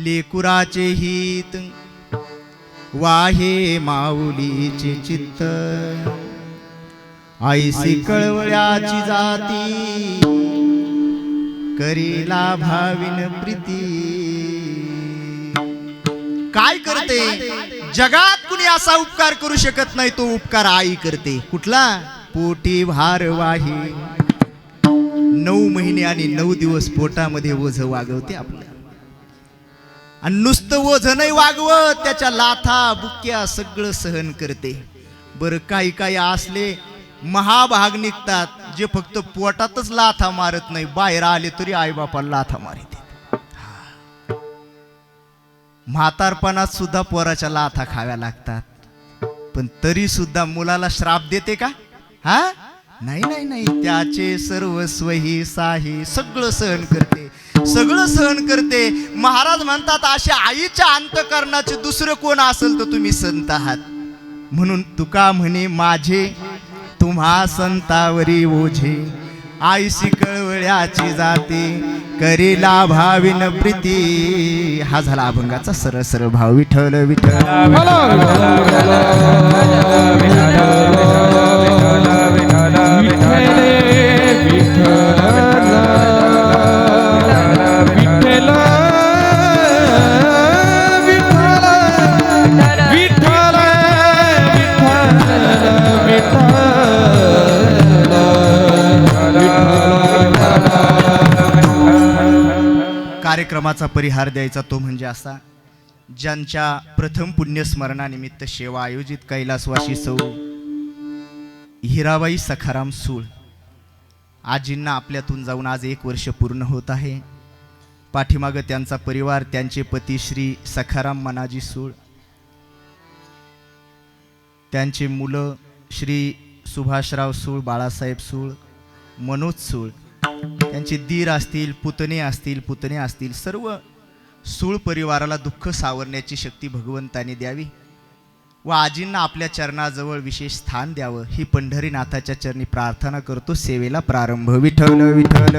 लेकुराचे हित वाहे माऊलीचे चित्त ऐसी कळवळ्याची जाती करीला भाविन प्रीती. काय करते जगात कुणी असा उपकार करू शकत नाही तो उपकार आई करते. कुठला? पोटी भार वाही 9 महिने आणि 9 दिवस पोटामध्ये ओझ वागवते आपल्या. आणि नुसतं ओझ नाही वागवत, त्याच्या लाथा बुक्या सगळं सहन करते. बरं काही काही असले महाभाग निघतात जे फक्त पोटातच लाथा मारत नाही, बाहेर आले तरी आईबापाला लाथा मारते. म्हातारपणात सुद्धा पोराच्या लाथा खाव्या लागतात, पण तरी सुद्धा मुलाला श्राप देते का? हा नाही नाही नाही, त्याचे सर्वस्व ही साही सगळं सहन करते, सगळं सहन करते. महाराज म्हणतात अशा आईच्या अंतःकरणाचे दुसरं कोण असेल तर तुम्ही संत आहात. म्हणून तुका म्हणे माझे तुम्हा संतावरी ओझे आईशी कळवळ्याची जाते करीला भाविन प्रीती. हा झाला अभंगाचा सरळ सरळ भाव. विठ्ठल विठ्ठल कार्यक्रमाचा परिहार द्यायचा तो म्हणजे असा, ज्यांच्या प्रथम पुण्यस्मरणानिमित्त सेवा आयोजित कैलासवासी सौ हिराबाई सखाराम सूळ आजींना आपल्यातून जाऊन आज 1 वर्ष पूर्ण होत आहे. पाठीमागं त्यांचा परिवार, त्यांचे पती श्री सखाराम मनाजी सूळ, त्यांचे मुलं श्री सुभाषराव सूळ, बाळासाहेब सूळ, मनोज सूळ, त्यांचे दीर असतील, पुतणे असतील, सर्व सूळ परिवाराला दुःख सावरण्याची शक्ती भगवंताने द्यावी व आजींना आपल्या चरणाजवळ विशेष स्थान द्यावं ही पंढरीनाथाच्या चरणी प्रार्थना करतो. सेवेला प्रारंभ. विठ्ठल विठ्ठल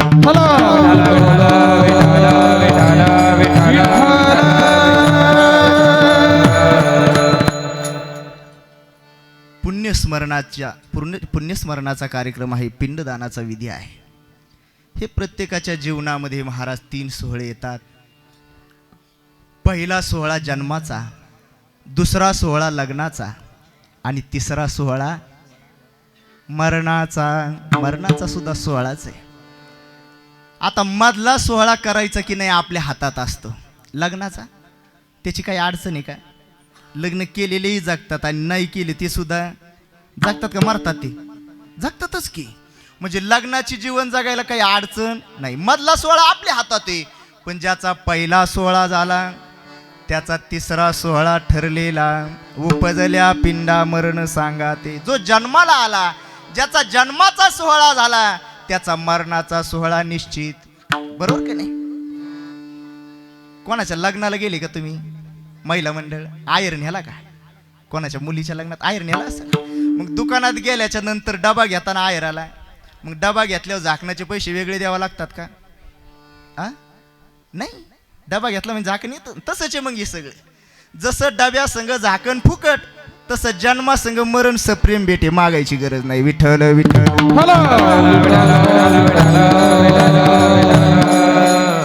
पुण्यस्मरणाचा कार्यक्रम आहे, पिंडदानाचा विधी आहे. हे प्रत्येकाच्या जीवनामध्ये महाराज 3 सोहळे येतात. पहिला सोहळा जन्माचा, दुसरा सोहळा लग्नाचा आणि तिसरा सोहळा मरणाचा. मरणाचा सुद्धा सोहळाच आहे. आता मधला सोहळा करायचा की नाही आपल्या हातात असतो. लग्नाचा त्याची काही अडचण आहे का? लग्न केलेलेही जगतात आणि नाही केले ते सुद्धा जगतात का मरतात? ते जगतातच की. म्हणजे लग्नाची जीवन जगायला काही अडचण नाही. मधला सोहळा आपल्या हातात आहे. पण ज्याचा पहिला सोहळा झाला त्याचा तिसरा सोहळा ठरलेला. उपजल्या पिंडा मरण सांगा ते. जो जन्माला आला, ज्याचा जन्माचा सोहळा झाला त्याचा मरणाचा सोहळा निश्चित. बरोबर का नाही? कोणाच्या लग्नाला गेले का तुम्ही? महिला मंडळ आयर न्याला का? कोणाच्या मुलीच्या लग्नात आयर न्याला असेल. मग दुकानात गेल्याच्या नंतर डबा घेताना आयर आला, मग डबा घेतल्यावर झाकण्याचे पैसे वेगळे द्यावे लागतात का? नाही. डबा घेतला म्हणजे झाकण येतं. तसंच आहे. मग हे सगळं जसं डब्या संग झाकण फुकट तसं जन्मा संग मरण सप्रेम भेटे. मागायची गरज नाही. विठ्ठल विठ्ठल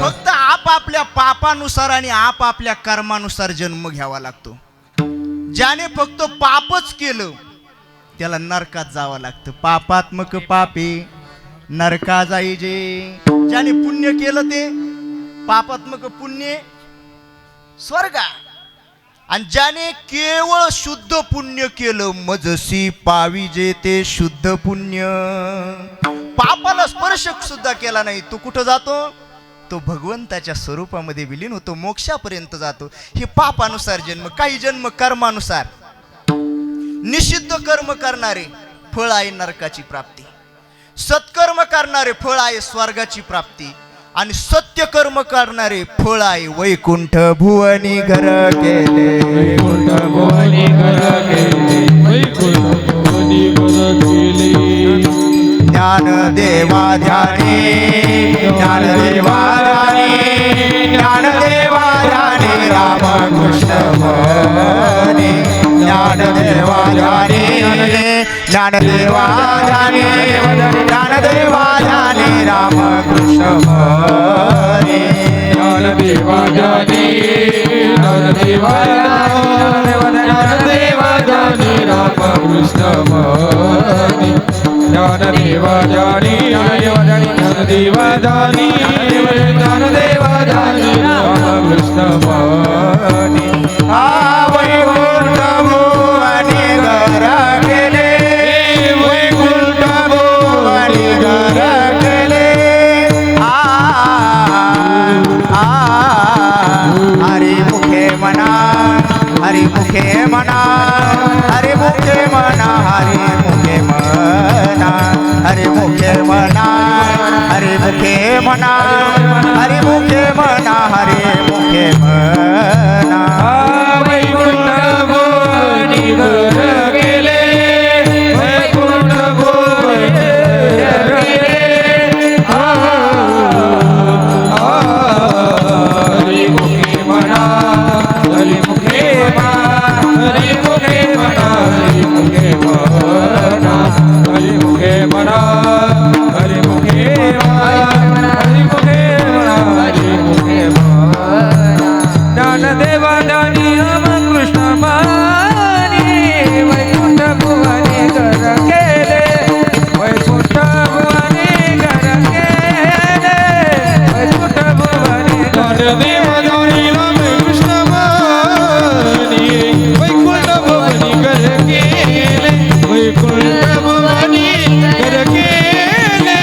फक्त आपापल्या पापानुसार आणि आपापल्या कर्मानुसार जन्म घ्यावा लागतो. ज्याने फक्त पापच केलं त्याला नरकात जावं लागतं. पापात्मक पापे नरका जाई जे. ज्याने पुण्य केलं ते पापात्मक पुण्य स्वर्गा. आणि ज्याने केवळ शुद्ध पुण्य केलं मजसी पाविजे ते शुद्ध पुण्य. पापाला स्पर्श सुद्धा केला नाही तो कुठं जातो? तो भगवंताच्या स्वरूपामध्ये विलीन होतो, मोक्षापर्यंत जातो. हे पापानुसार जन्म. काही जन्म कर्मानुसार. निषिद्ध कर्म करणारे फळ आहे नरकाची प्राप्ती, सत्कर्म करणारे फळ आहे स्वर्गाची प्राप्ती, आणि सत्य कर्म करणारे फळ आहे वैकुंठ भुवनी घर केले. वैकुंठ भुवनी घर केले, वैकुंठ भुवनी घर केले. ज्ञानदेवा ध्याने, ज्ञानदेवा ध्याने, ज्ञानदेवा ध्याने. ध्यानी रामकृष्ण म्हणे ज्ञानदेवा ध्यानी ज्ञानदेवा ध्यानी ज्ञानदेवा ध्यानी रामकृष्ण म्हणे ज्ञानदेवा ध्यानी ज्ञानदेवा ज्ञानदेवा ध्यानी रामकृष्ण म्हणे ज्ञानदेवा ध्यानी ज्ञानदेवा ध्यानी ज्ञानदेवा ध्यानी रामकृष्ण म्हणे वैकुंठ भुवनी घर गेले वैकुंठ भुवनी घर गेले हरी मुखे मना हरी मुखे मना हरी मुखे मना हरी मुखे मना हरी मुखे मना हरी मुखे मना हरी मुखे मना हरी मुखे मना वैकुंठ भुवनी घर गेले वैकुंठ भुवनी घर गेले हरी मुखे म्हणा हरी मुखे हरी मुखे म्हणा हरी मुखे म्हणा हरी मुखे म्हणा हरी मुखे हरी मुखे म्हणा हरी मुखे ज्ञानदेवा ध्यानी रामकृष्ण म्हणे वैकुंठ भुवनी घर गेले वैकुंठ भुवनी घर गेले वैकुंठ भुवनी ज्ञानदेवा ध्यानी रामकृष्ण म्हणे वैकुंठ भुवनी घर गेले वैकुंठ भुवनी घर गेले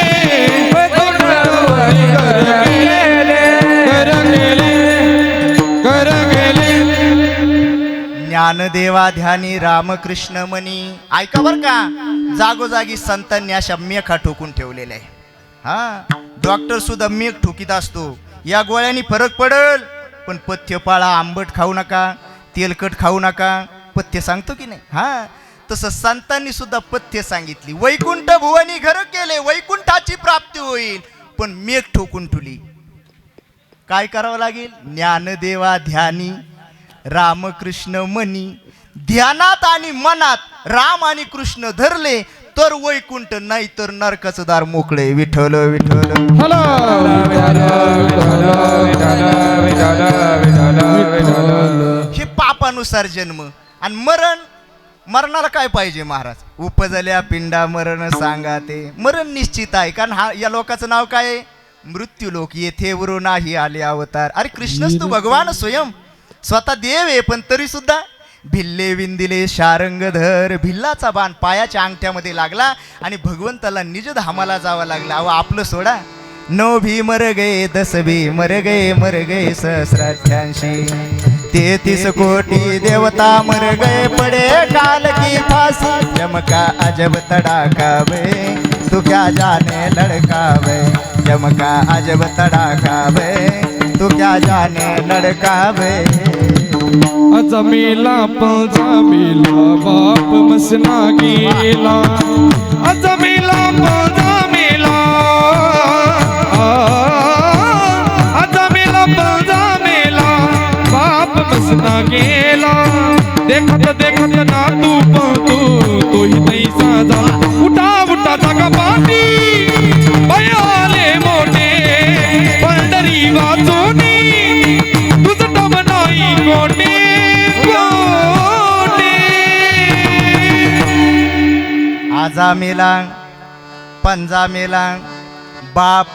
वैकुंठ भुवनी घर गेले घर गेले घर गेले ज्ञानदेवा ध्यानी रामकृष्ण म्हणी ऐका बर का जागोजागी संतांनी अशा मेखा ठोकून ठेवलेल्या आहे हा डॉक्टर सुद्धा मेघ ठोकीत असतो या गोळ्यांनी फरक पडल पण पथ्य पाळा आंबट खाऊ नका तेलकट खाऊ नका पथ्य सांगतो की नाही हा तसं संतांनी सुद्धा पथ्य सांगितली वैकुंठ भुवनी घर केले वैकुंठाची प्राप्ती होईल पण मेघ ठोकून ठेवली काय करावं लागेल ज्ञानदेवा ध्यानी रामकृष्ण म्हणी ध्यानात आणि मनात राम आणि कृष्ण धरले तर वैकुंठ नाही तर नरकाचं दार मोकळे विठ्ठल विठ्ठल हॅलो हे पापानुसार जन्म आणि मरणाला काय पाहिजे महाराज उपजल्या पिंडा मरण सांगा ते मरण निश्चित आहे कारण हा या लोकांचं नाव काय आहे मृत्यू लोक येथे वरो नाही आले अवतार अरे कृष्णच तू भगवान स्वयं स्वतः देव आहे पण तरी सुद्धा भिल्ले विंदिले शारंगधर भिल्लाचा बाण पायाच्या अंगठ्यामध्ये लागला आणि भगवंताला निज धामाला जावं लागला अहो आपलं सोडा 9 भी मर गए 10 भी मर गए सहस्राठ्यांशी 33 कोटी देवता मर गए पड़े काल की फांसी चमका अजब तड़ाका वे तू क्या जाने लड़का वे चमका अजब तड़ाका वे तू क्या जाने लड़का वे अजमेला पजामेला बाप मसना गेला अजमेला पजामेला अजमेला पजामेला बाप मसना गेला देखत देखत ना तू ही तैसा झाला उठा उठा जागा पाठी बयाले मोठे पंढरी वाचोनी तुझं टम नाही गोटे आजा मेला पंजा मेला बाप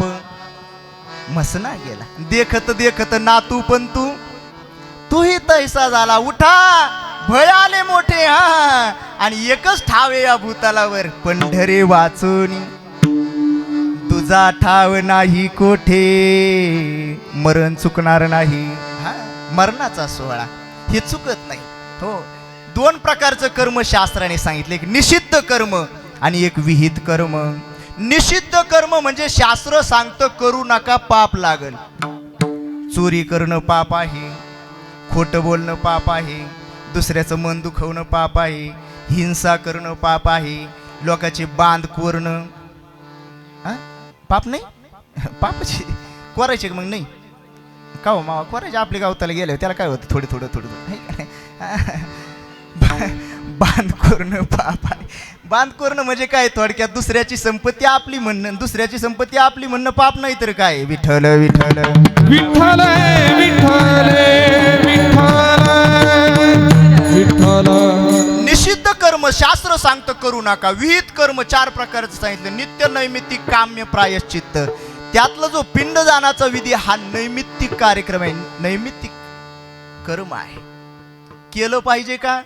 मसना गेला देखत देखत नातू पण तूही तैसा झाला उठा भय आले मोठे हा आणि एकच ठावे या भूतालावर पंढरे वाचून तुझा ठाव नाही कोठे मरण चुकणार नाही हा मरणाचा सोहळा हे चुकत नाही हो 2 प्रकारचं कर्म शास्त्राने सांगितले एक निषिद्ध कर्म आणि एक विहित कर्म निषिद्ध कर्म म्हणजे शास्त्र सांगतं करू नका पाप लागल चोरी करणं पाप आहे खोटं बोलणं पाप आहे दुसऱ्याचं मन दुखवणं पाप आहे हिंसा करणं पाप आहे लोकांचे बांध कोरणं पाप नाही पापाचे कोरायचे मग नाही का हो मावा कोणाच्या आपल्या गावताला गेले त्याला काय होतं थोडं थोडं थोडं थोडं, है का नाही? बांध करणं पाप आहे. बांध करणं म्हणजे काय थोडक्यात दुसऱ्याची संपत्ती आपली म्हणणं, दुसऱ्याची संपत्ती आपली म्हणणं पाप नाही तर काय. विठ्ठल विठ्ठल विठ्ठल विठ्ठल विठ्ठल विठ्ठल. निषिद्ध कर्म शास्त्र सांगतं करू नका. विहित कर्म 4 प्रकारचं सांगितलं. नित्य नैमित्तिक काम्य प्रायश्चित्त. त्यातला जो पिंडदानाचा विधी हा नैमित्तिक कार्यक्रम आहे, नैमित्तिक कर्म आहे. केलं पाहिजे का?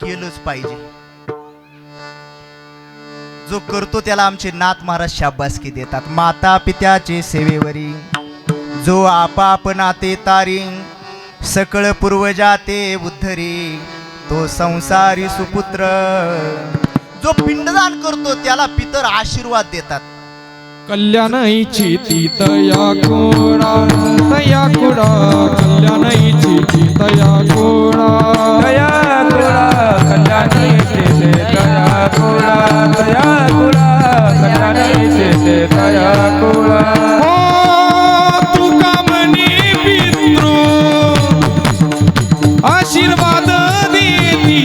केलंच पाहिजे. जो करतो त्याला आमचे नाथ महाराज शाबासकी देतात. माता पित्याचे सेवेवरी जो आपापनाते तारी सकळ पूर्वजा ते उद्धरी तो संसारी सुपुत्र. जो पिंडदान करतो त्याला पितर आशीर्वाद देतात. कल्याणाईची ती तया कोडा तया कोडा कल्याणाईची ती तया कोडा तया कोडा कल्याणाईची ते तया कोडा तया कोडा कल्याणाईची ते तया कोडा. हो तुका म्हणे पितृ आशीर्वाद देती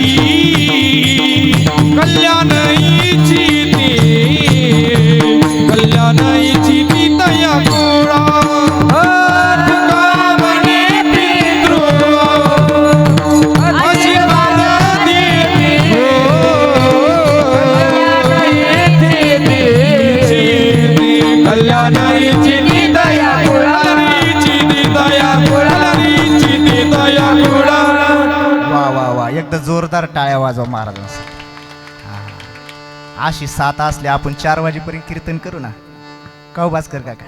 कल्याणाईची ती कल्याणाईची ती तया कोडा. तुका म्हणे पितृ आशीर्वाद देती कल्याणाईची ती तया कोडा ती तया कोडा ती तया कोडा. वा वा वा एकदा जोरदार टाळ्या वाजवा महाराजांसाठी. अशी 7 असले आपण 4 वाजेपर्यंत कीर्तन करू ना. काऊ भास्कर काका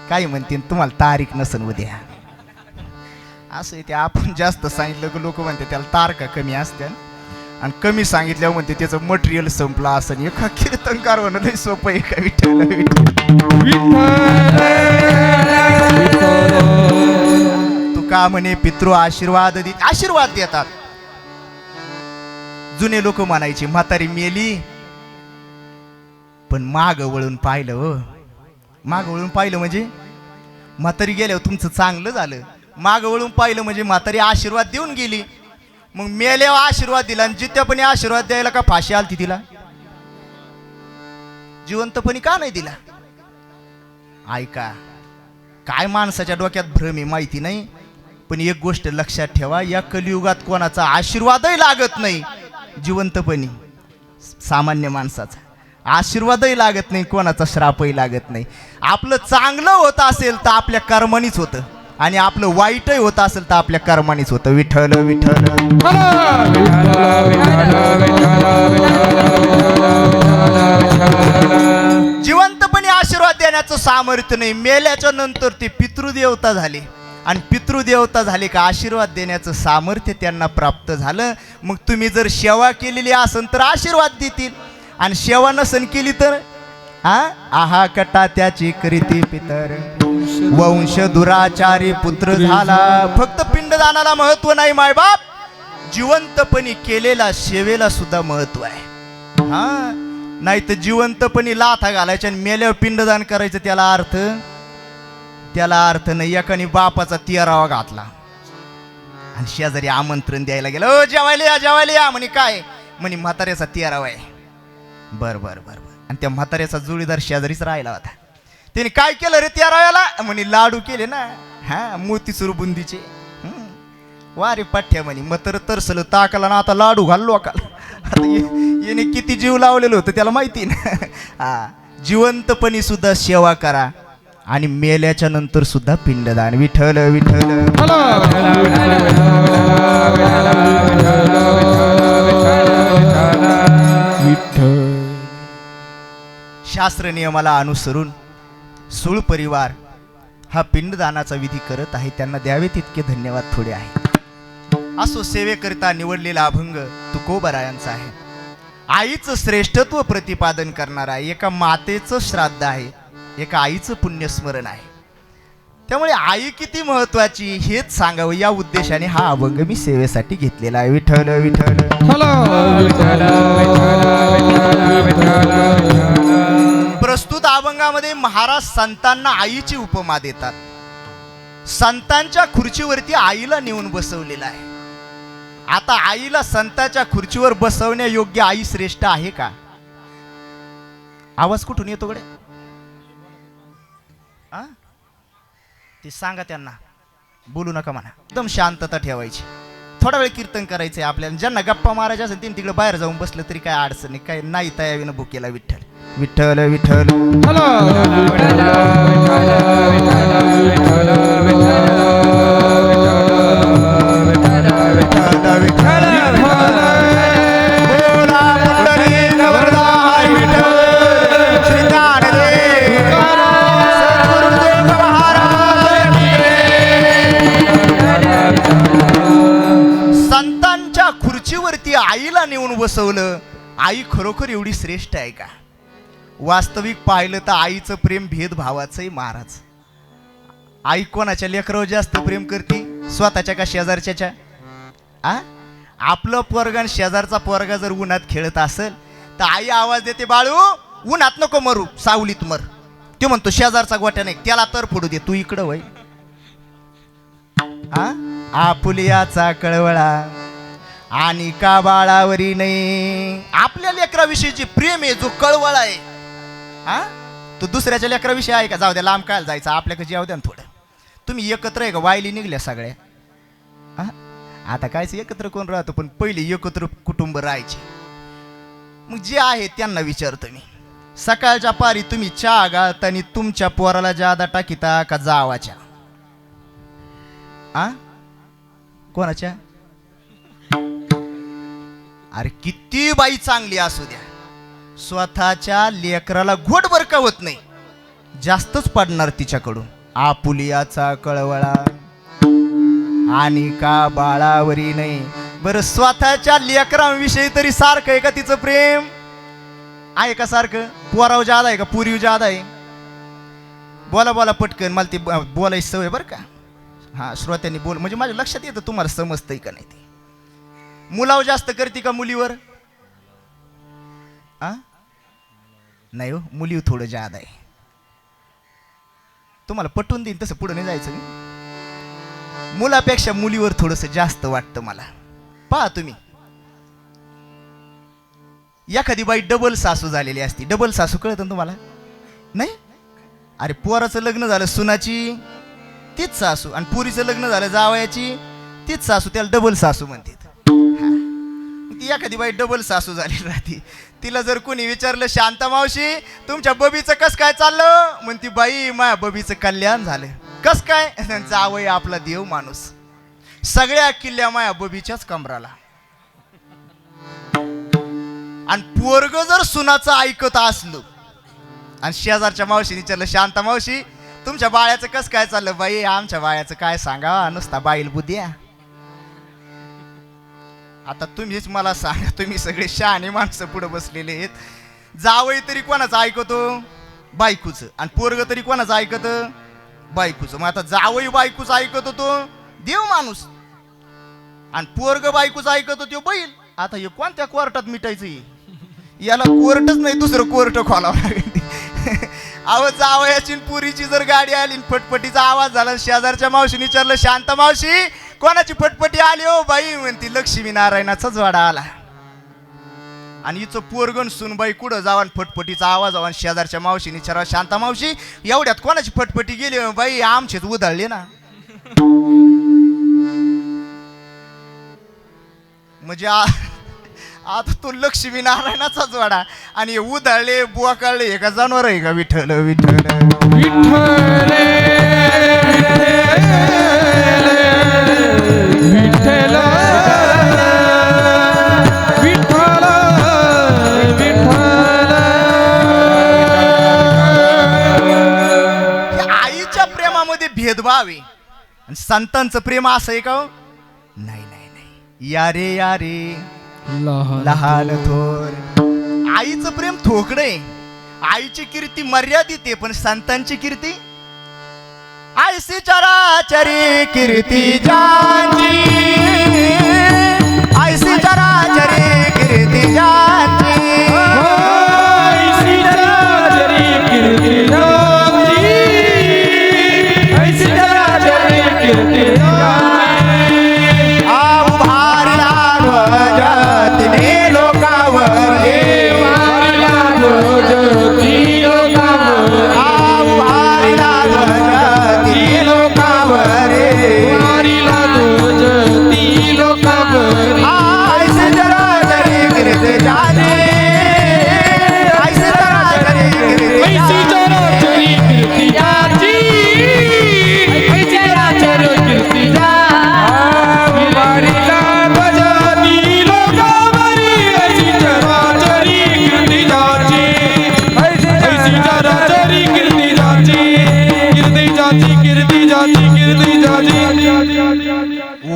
काही म्हणतील तुम्हाला तारीख नसन उद्या असं ते. आपण जास्त सांगितलं की लोक म्हणते त्याला तारखा कमी असत्या आणि कमी सांगितल्यावर म्हणते त्याचं मटेरियल संपलं असं. एका कीर्तनकार होणं लई सोपं आहे का? विठ्ठल तू का म्हणे पितृ आशीर्वाद देतात. जुने लोक म्हणायचे म्हातारी मेली पण माग वळून पाहिलं. हो माग वळून पाहिलं म्हणजे म्हातारी गेल्यावर तुमचं चांगलं झालं. माग वळून पाहिलं म्हणजे म्हातारी आशीर्वाद देऊन गेली. मग मेल्यावर आशीर्वाद दिला आणि जित्यापणी आशीर्वाद द्यायला का फाशी आलती तिला? जिवंतपणी का नाही दिला? ऐका काय माणसाच्या डोक्यात भ्रम आहे माहिती नाही. पण एक गोष्ट लक्षात ठेवा, या कलियुगात कोणाचा आशीर्वादही लागत नाही जिवंतपणी. सामान्य माणसाचा आशीर्वादही लागत नाही, कोणाचा श्रापही लागत नाही. आपलं चांगलं होत असेल तर आपल्या कर्मानीच होतं आणि आपलं वाईटही होत असेल तर आपल्या कर्मानीच होतं. विठ्ठल विठ्ठल जिवंतपणी आशीर्वाद देण्याचं सामर्थ्य नाही. मेल्याच्या नंतर ते पितृदेवता झाले आणि पितृदेवता झाले का आशीर्वाद देण्याचं सामर्थ्य त्यांना प्राप्त झालं. मग तुम्ही जर सेवा केलेली असेल तर आशीर्वाद देतील आणि सेवा नसन केली तर आहा कटा त्याची करीती पितर वंश दुराचारी पुत्र झाला. फक्त पिंडदानाला महत्व नाही मायबाप, जिवंतपणी केलेला सेवेला सुद्धा महत्व आहे. नाही तर जिवंतपणी लाथा घालायच्या आणि मेल्यावर पिंडदान करायचं त्याला अर्थ नाही. एकाने बापाचा 13वा घातला आणि शेजारी आमंत्रण द्यायला गेलं. ओ जेवायला या म्हणे. काय म्हणे? म्हाताऱ्याचा 13वा आहे. बर आणि त्या म्हाताऱ्याचा जोडीदार शेजारीच राहिला होता. त्याने काय केलं रे 13व्याला? म्हणे लाडू केले ना मोतीचूर बुंदीचे. वा रे पठ्ठ्या म्हणे. मग तरसलं ताकाला ना आता लाडू घाललो का? आता याने किती जीव लावलेलं होतं त्याला माहिती ना. जिवंतपणी सुद्धा सेवा करा आणि मेल्याच्या नंतर सुद्धा पिंडदान. विठ्ठल विठ्ठल शास्त्र नियमाला अनुसरून सूळ परिवार हा पिंडदानाचा विधी करत आहे. त्यांना द्यावे तितके धन्यवाद थोडे आहेत. असो सेवेकरिता निवडलेला अभंग तुकोबरायांचा आहे. आईचं श्रेष्ठत्व प्रतिपादन करणारा आहे. एका मातेचं श्राद्ध आहे, एका आईचं पुण्यस्मरण आहे. त्यामुळे आई किती महत्वाची हेच सांगावं या उद्देशाने हा अभंग मी सेवेसाठी घेतलेला आहे. विठ्ठल विठ्ठल प्रस्तुत अभंगामध्ये महाराज संतांना आईची उपमा देतात. संतांच्या खुर्चीवरती आईला नेऊन बसवलेला आहे. आता आईला संतांच्या खुर्चीवर बसवण्या योग्य आई श्रेष्ठ आहे का? आवाज कुठून येतो गडे? ते सांगा त्यांना, बोलू नका म्हणा, एकदम शांतता ठेवायची. थोडा वेळ कीर्तन करायचंय आपल्याला. ज्यांना गप्पा मारायच्या असेल त्यांनी तिकडे बाहेर जाऊन बसलं तरी काय अडचण नाही, काय नाही तयावीनं भुकेला विठ्ठल विठ्ठल विठ्ठल. संतांच्या खुर्चीवरती आईला नेऊन बसवलं. आई खरोखर एवढी श्रेष्ठ आहे का? वास्तविक पाहिलं तर आईचं प्रेम भेदभावाचंही महाराज. आई कोणाच्या लेकरावर जास्त प्रेम करते, स्वतःच्या का शेजारच्या? आपलं पोरगा आणि शेजारचा पोरगा जर उन्हात खेळत असेल तर आई आवाज देते, बाळू उन्हात नको मरू, सावलीत मर. तो म्हणतो शेजारचा गोट्या नाही, त्याला तर फोडू दे, तू इकडं वय. आपुलियाचा कळवळा आणि का बाळावरी नाही. आपल्या लेकराविषयीची प्रेम आहे जो कळवळा आहे. तो दुसऱ्याच्या लेकराविषयी आहे का? जाऊ द्या, लांब काय जायचं, आपल्याकडे जाऊ द्या ना थोडं. तुम्ही एकत्र आहे का? वायली निघल्या सगळ्या. आता कायच एकत्र कोण राहतो, पण पहिले एकत्र कुटुंब राहायचे. मग जे आहे त्यांना विचारतो मी, सकाळच्या पारी तुम्ही चहा घालताना तुमच्या पोराला जादा टाकीता का जावाच्या? कोणाच्या? अरे किती बाई चांगली असू द्या, स्वतःच्या लेकराला घोटभर का होत नाही, जास्तच पडणार तिच्याकडून. आपुलियाचा कळवळा आणि का बाळावरी नाही. बरं, स्वतःच्या लेकरांविषयी तरी सारखं आहे का तिचं प्रेम? आहे का सारखं? पोराव जादा आहे का पुरीव जादा आहे? बोला बोला पटकन, मला ती बोलायची सवय बरं का. श्रोत्यांनी बोल, म्हणजे माझ्या लक्षात येतं तुम्हाला समजतंय का नाही ते. मुलाव जास्त करते का मुलीवर? नाही हो, मुलीव थोडं जादा आहे. तुम्हाला पटवून देईन तसं पुढे नाही जायचं. मुलापेक्षा मुलीवर थोडंसं जास्त वाटतं मला. पहा तुम्ही, एखादी बाई डबल सासू झालेली असती. डबल सासू कळतं तुम्हाला? नाही. अरे पोराचं लग्न झालं सुनाची तीच सासू, आणि पुरीचं लग्न झालं जावयाची तीच सासू, त्याला डबल सासू म्हणतात. ती एखादी बाई डबल सासू झाली राहते. तिला जर कोणी विचारलं, शांता मावशी तुमच्या बबीचं कस काय चाललं? म्हणती, बाई माझ्या बबीचं कल्याण झालं. कस काय? जावई आपला देव माणूस, सगळ्या किल्ल्या माया बबीच्याच कमराला. आणि पोरग जर सुनाचं ऐकत असलं आणि शेजारच्या मावशीने विचारलं, शांता मावशी तुमच्या बाळ्याचं कस काय चाललं? बाई आमच्या बाळ्याचं काय सांगा, नुसता बाईल बुद्ध्या. आता तुम्हीच मला सांगा, तुम्ही सगळे शहाणे माणसं पुढे बसलेले आहेत. जावई तरी कोणाचं ऐकतो? बायकोचं. आणि पोरग तरी कोणाचं ऐकत? बायकोचं. मग आता जावई बायकोचं ऐकतो तो देव माणूस, आणि पोरग बायकोचं ऐकतो तो बैल. आता हे कोणत्या कोर्टात मिटायचं? याला कोर्टच नाही, दुसरं कोर्ट खोलावं लागेल. अहो, जावयाची पुरीची जर गाडी आली, फटफटीचा आवाज झाला, शेजारच्या मावशीने विचारलं, शांता मावशी कोणाची फटफटी आली? हो बाई म्हणती, लक्ष्मी नारायणाचाच वाडा आला. आणि हिचं पोरगण सुनबाई कुठं जावा, फटफटीचा आवाज आवा. शेजारच्या मावशीने विचारावं, शांता मावशी एवढ्यात कोणाची फटफटी गेली? बाई आमचेच उधळले ना. म्हणजे आता तो लक्ष्मी नारायणाचाच वाडा, आणि उधळले बुवाकळले हे का जनावर आहे का? विठ्ठल विठ्ठल विठ्ठल विठ्ठल विठ्ठल विठ्ठल. आईच्या प्रेमामध्ये भेदभाव आहे, आणि संतांचं प्रेम असं आहे का? नाही नाही नाही. यारे यारे लहान थोर. आईचं प्रेम थोकडं आहे. आईची कीर्ती मर्यादित आहे, पण संतांची कीर्ती आईसी चराचरी कीर्ती जाची. आईसी चराचरी कीर्ती जाची. ऐसी चराचरी कीर्ती जाची. ऐसी चराचरी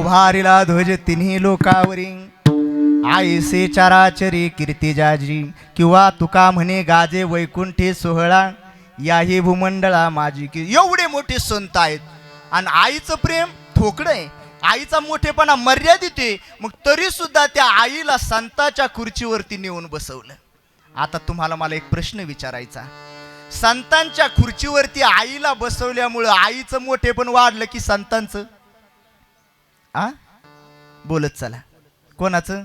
उभारिला ध्वज तिन्ही लोकावरी, आईसे चराचरी कीर्ती जाजी, किंवा तुका म्हणे गाजे वैकुंठी सोहळा, याही भूमंडळा माझी की. एवढे मोठे संत आहेत आणि आईचं प्रेम ठोकळं आहे. आईचा मोठेपणा मर्यादित आहे, मग तरी सुद्धा त्या आईला संताच्या खुर्चीवरती नेऊन बसवलं. आता तुम्हाला मला एक प्रश्न विचारायचा, संतांच्या खुर्चीवरती आईला बसवल्यामुळं आईचं मोठेपण वाढलं की संतांचं? बोलत चला, कोणाचं?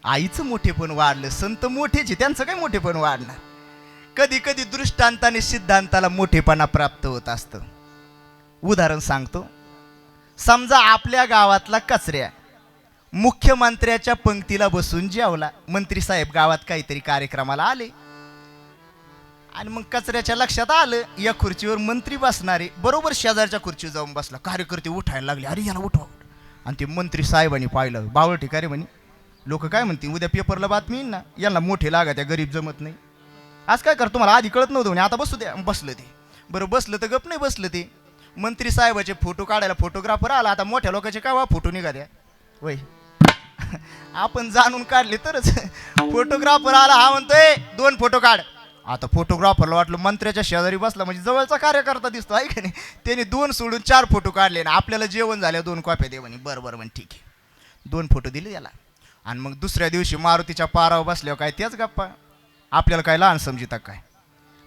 आईचं मोठेपण वाढलं. संत मोठेचे, त्यांचं काय मोठेपण वाढणार? कधी कधी दृष्टांताने सिद्धांताला मोठेपणा प्राप्त होत असतं. उदाहरण सांगतो. समजा आपल्या गावातला कचऱ्या मुख्यमंत्र्याच्या पंक्तीला बसून जेवला. मंत्री साहेब गावात काहीतरी कार्यक्रमाला आले आणि मग कचऱ्याच्या लक्षात आलं या खुर्चीवर मंत्री बसणारे, बरोबर शेजारच्या खुर्चीवर जाऊन बसला. कार्यकर्ते उठायला लागले, अरे याला उठवा. आणि ते मंत्री साहेबांनी पाहिलं, बावळटी का रे म्हणे, लोक काय म्हणतील उद्या पेपरला बातमी येईन ना, यांना मोठे लागा, त्या गरीब जमत नाही. आज काय कर, तुम्हाला आधी कळत नव्हतं म्हणे, आता बसू द्या. बसलं ते. बरं बसलं तर गप नाही बसलं ते. मंत्री साहेबाचे फोटो काढायला फोटोग्राफर आला. आता मोठ्या लोकांचे काय फोटो निघाल्या वय आपण जाणून काढले तरच. फोटोग्राफर आला, हा म्हणतोय 2 फोटो काढ. आता फोटोग्राफरला वाटलं मंत्र्याच्या शेजारी बसला म्हणजे जवळचा कार्यकर्ता दिसतो आहे का नाही. त्याने 2 सोडून 4 फोटो काढले ना. आपल्याला जेवण झाल्या 2 कॉप्या दे म्हणे. बरं म्हणे ठीक आहे. 2 फोटो दिले त्याला. आणि मग दुसऱ्या दिवशी मारुतीच्या पारावर बसल्यावर काय त्याच गप्पा. आपल्याला काय लहान समजिता काय,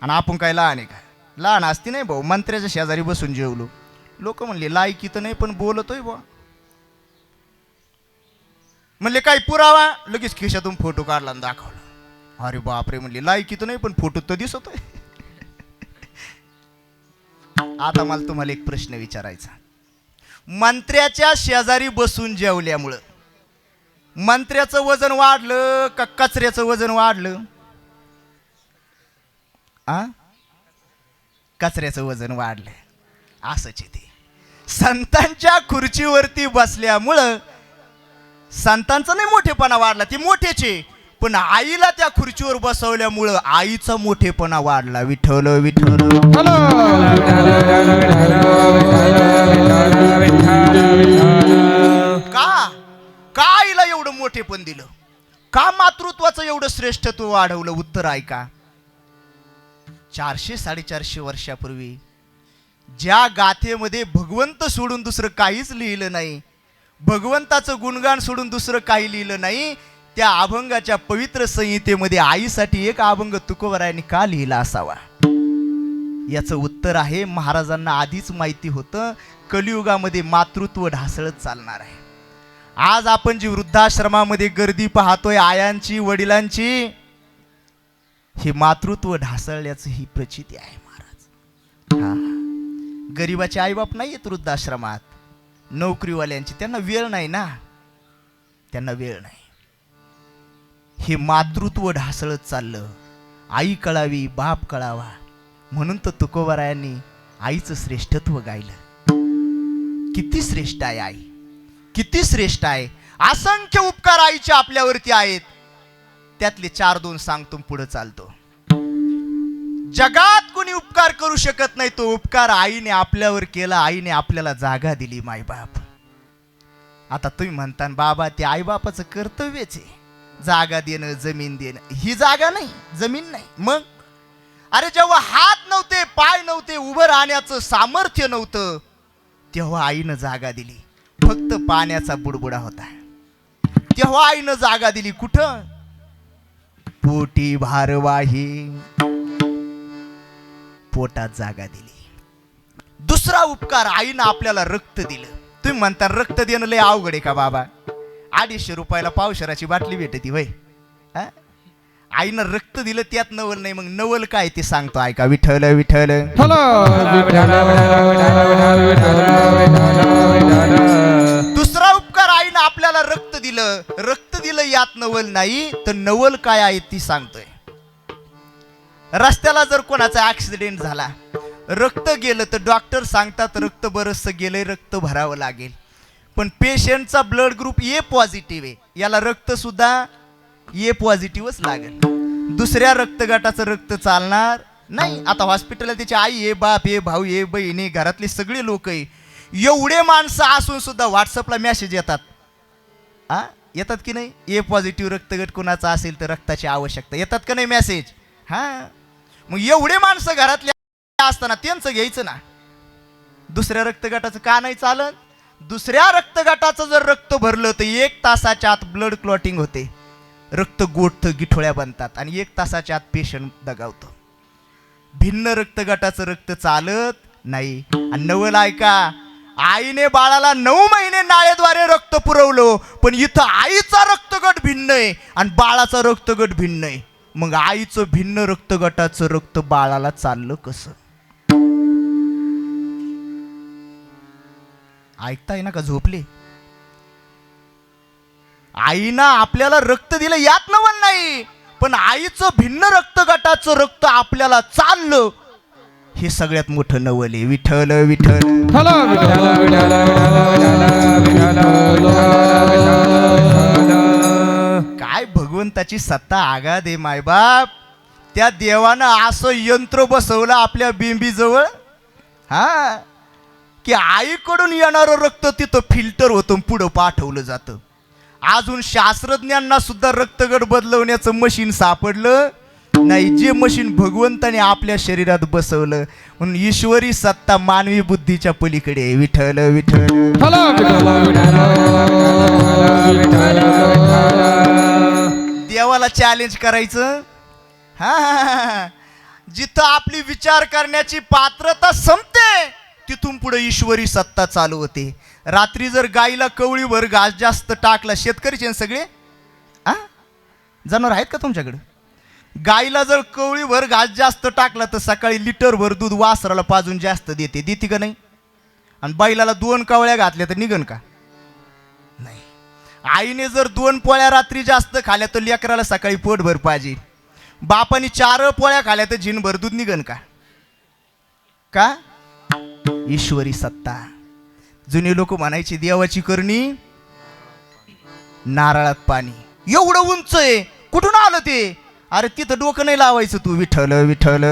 आणि आपण काय लहान आहे काय? लहान असती नाही भाऊ. मंत्र्याच्या शेजारी बसून जेवलो. लोक म्हणले लायकी तर नाही पण बोलतोय बा. म्हणले काही पुरावा, लगेच खिशातून फोटो काढला आणि दाखवला. अरे बापरे, म्हणले लायकी तर नाही पण फोटो तर दिसतोय. आता मला तुम्हाला एक प्रश्न विचारायचा. मंत्र्याच्या शेजारी बसून जेवल्यामुळं मंत्र्याचं वजन वाढलं का कचऱ्याचं वजन वाढलं? कचऱ्याचं वजन वाढलं. असंच ते संतांच्या खुर्चीवरती बसल्यामुळं संतांचा नाही मोठेपणा वाढला, ते मोठेचे, पण आईला त्या खुर्चीवर बसवल्यामुळं आईचा मोठेपणा वाढला. विठ्ठल विठ्ठल. का आईला एवढं मोठेपण दिलं? का मातृत्वाचं एवढं श्रेष्ठत्व वाढवलं? उत्तर ऐका. 400-450 वर्षापूर्वी ज्या गाथेमध्ये भगवंत सोडून दुसरं काहीच लिहिलं नाही, भगवंताचं गुणगान सोडून दुसरं काही लिहिलं नाही, त्या अभंगाच्या पवित्र संहितेमध्ये आईसाठी एक अभंग तुकोबरायांनी का लिहिला असावा? याचं उत्तर आहे, महाराजांना आधीच माहिती होतं कलियुगामध्ये मातृत्व ढासळत चालणार आहे. आज आपण जी वृद्धाश्रमामध्ये गर्दी पाहतोय आयांची, वडिलांची, हे मातृत्व ढासळल्याचं ही प्रचिती आहे महाराज. गरीबाचे आईबाप नाही आहेत वृद्धाश्रमात, नोकरीवाल्यांची, त्यांना वेळ नाही ना, त्यांना वेळ नाही. हे मातृत्व ढासळत चाललं. आई कळावी, बाप कळावा, म्हणून तर तुकोबरायांनी आईचं श्रेष्ठत्व गायलं. किती श्रेष्ठ आहे आई, किती श्रेष्ठ आहे. असंख्य उपकार आईचे आपल्यावरती आहेत. त्यातले 4-2 सांगतो, पुढे चालतो. जगात कोणी उपकार करू शकत नाही तो उपकार आईने आपल्यावर केला. आईने आपल्याला जागा दिली, मायबाप. आता तुम्ही म्हणता बाबा ते आईबापाचं कर्तव्यच आहे जागा देणं, जमीन देणं. ही जागा नाही, जमीन नाही. मग अरे जेव्हा हात नव्हते, पाय नव्हते, उभं राहण्याचं सामर्थ्य नव्हतं, तेव्हा आईनं जागा दिली. फक्त पाण्याचा बुडबुडा होता, तेव्हा आईनं जागा दिली. कुठं? पोटी भारवाही, पोटात जागा दिली. दुसरा उपकार, आईनं आपल्याला रक्त दिलं. तुम्ही म्हणता रक्त देणं लय अवघड आहे का बाबा? 250 रुपयाला पावशराची बाटली भेटती वय. आईनं रक्त दिलं, त्यात नवल नाही. मग नवल काय ते सांगतो ऐका. विठ्ठल विठ्ठल. दुसरा उपकार, आईनं आपल्याला रक्त दिलं. रक्त दिलं यात नवल नाही, तर नवल काय आहे ती सांगतोय. रस्त्याला जर कोणाचा ऍक्सिडेंट झाला, रक्त गेलं, तर डॉक्टर सांगतात रक्त बरचसं गेलंय, रक्त भरावं लागेल. पण पेशंटचा ब्लड ग्रुप ए पॉझिटिव्ह आहे, याला रक्त सुद्धा ए पॉझिटिव्हच लागेल. दुसऱ्या रक्तगटाचं रक्त चालणार नाही. आता हॉस्पिटलला त्याची आई आहे, बाप आहे, भाऊ आहे, बहीण आहे, घरातले सगळे लोक आहे. एवढे माणसं असून सुद्धा व्हॉट्सअपला मेसेज येतात. हा, येतात की नाही? ए पॉझिटिव्ह रक्तगट कोणाचा असेल तर रक्ताची आवश्यकता, येतात का नाही मेसेज? हा, मग एवढे माणसं घरातले असताना त्यांचं घ्यायचं ना. दुसऱ्या रक्तगटाचं का नाही चालत? दुसऱ्या रक्तगटाचं जर रक्त भरलं तर 1 तासाच्या आत ब्लड क्लॉटिंग होते, रक्त गोठतं, गिठोळ्या बनतात आणि 1 तासाच्या आत पेशंट दगावतो. भिन्न रक्तगटाचं रक्त चालत नाही. आणि नवल ऐका, आईने बाळाला 9 महिने नाळेद्वारे रक्त पुरवलं, पण इथं आईचा रक्तगट भिन्न आहे आणि बाळाचा रक्तगट भिन्न आहे. मग आईचं भिन्न रक्तगटाचं रक्त बाळाला चाललं कसं? ऐकताय ना का झोपले? आईनं आपल्याला रक्त दिलं यात नवल नाही, पण आईचं भिन्न रक्तगटाचं रक्त आपल्याला चाललं हे सगळ्यात मोठं नवल आहे. विठ्ठल विठ्ठल हलो विठ्ठल विठ्ठल काय भगवंताची सत्ता आगाध आहे मायबाप. त्या देवानं असं यंत्र बसवलं आपल्या बिंबीजवळ, हा, की आईकडून येणारं रक्त तिथं फिल्टर होतं, पुढं पाठवलं जातं. अजून शास्त्रज्ञांना सुद्धा रक्तगट बदलवण्याचं मशीन सापडलं नाही, जे मशीन भगवंताने आपल्या शरीरात बसवलं. म्हणून ईश्वरी सत्ता मानवी बुद्धीच्या पलीकडे आहे. विठ्ठल विठ्ठल हलो विठ्ठल देवाला चॅलेंज करायचं. हा, जिथं आपली विचार करण्याची पात्रता संपते तिथून पुढे ईश्वरी सत्ता चालू होते. रात्री जर गाईला कवळीभर घास जास्त टाकला, शेतकरीचे सगळे जनावर आहेत का तुमच्याकडे? गाईला जर कवळीभर घास जास्त टाकला तर सकाळी लिटरभर दूध वासराला पाजून जास्त देते का नाही? आणि बैलाला 2 कवळ्या घातल्या तर निघन का? नाही. आईने जर 2 पोळ्या रात्री जास्त खाल्या तर लेकराला सकाळी पोटभर पाहिजे. बापाने 4 पोळ्या खाल्या तर झिनभर दूध निघन का? का? ईश्वरी सत्ता. जुने लोक म्हणायचे देवाची करणी नारळात पाणी. एवढं उंच आहे, कुठून आलं ते? अरे तिथं डोकं नाही लावायचं तू. विठ्ठल विठ्ठल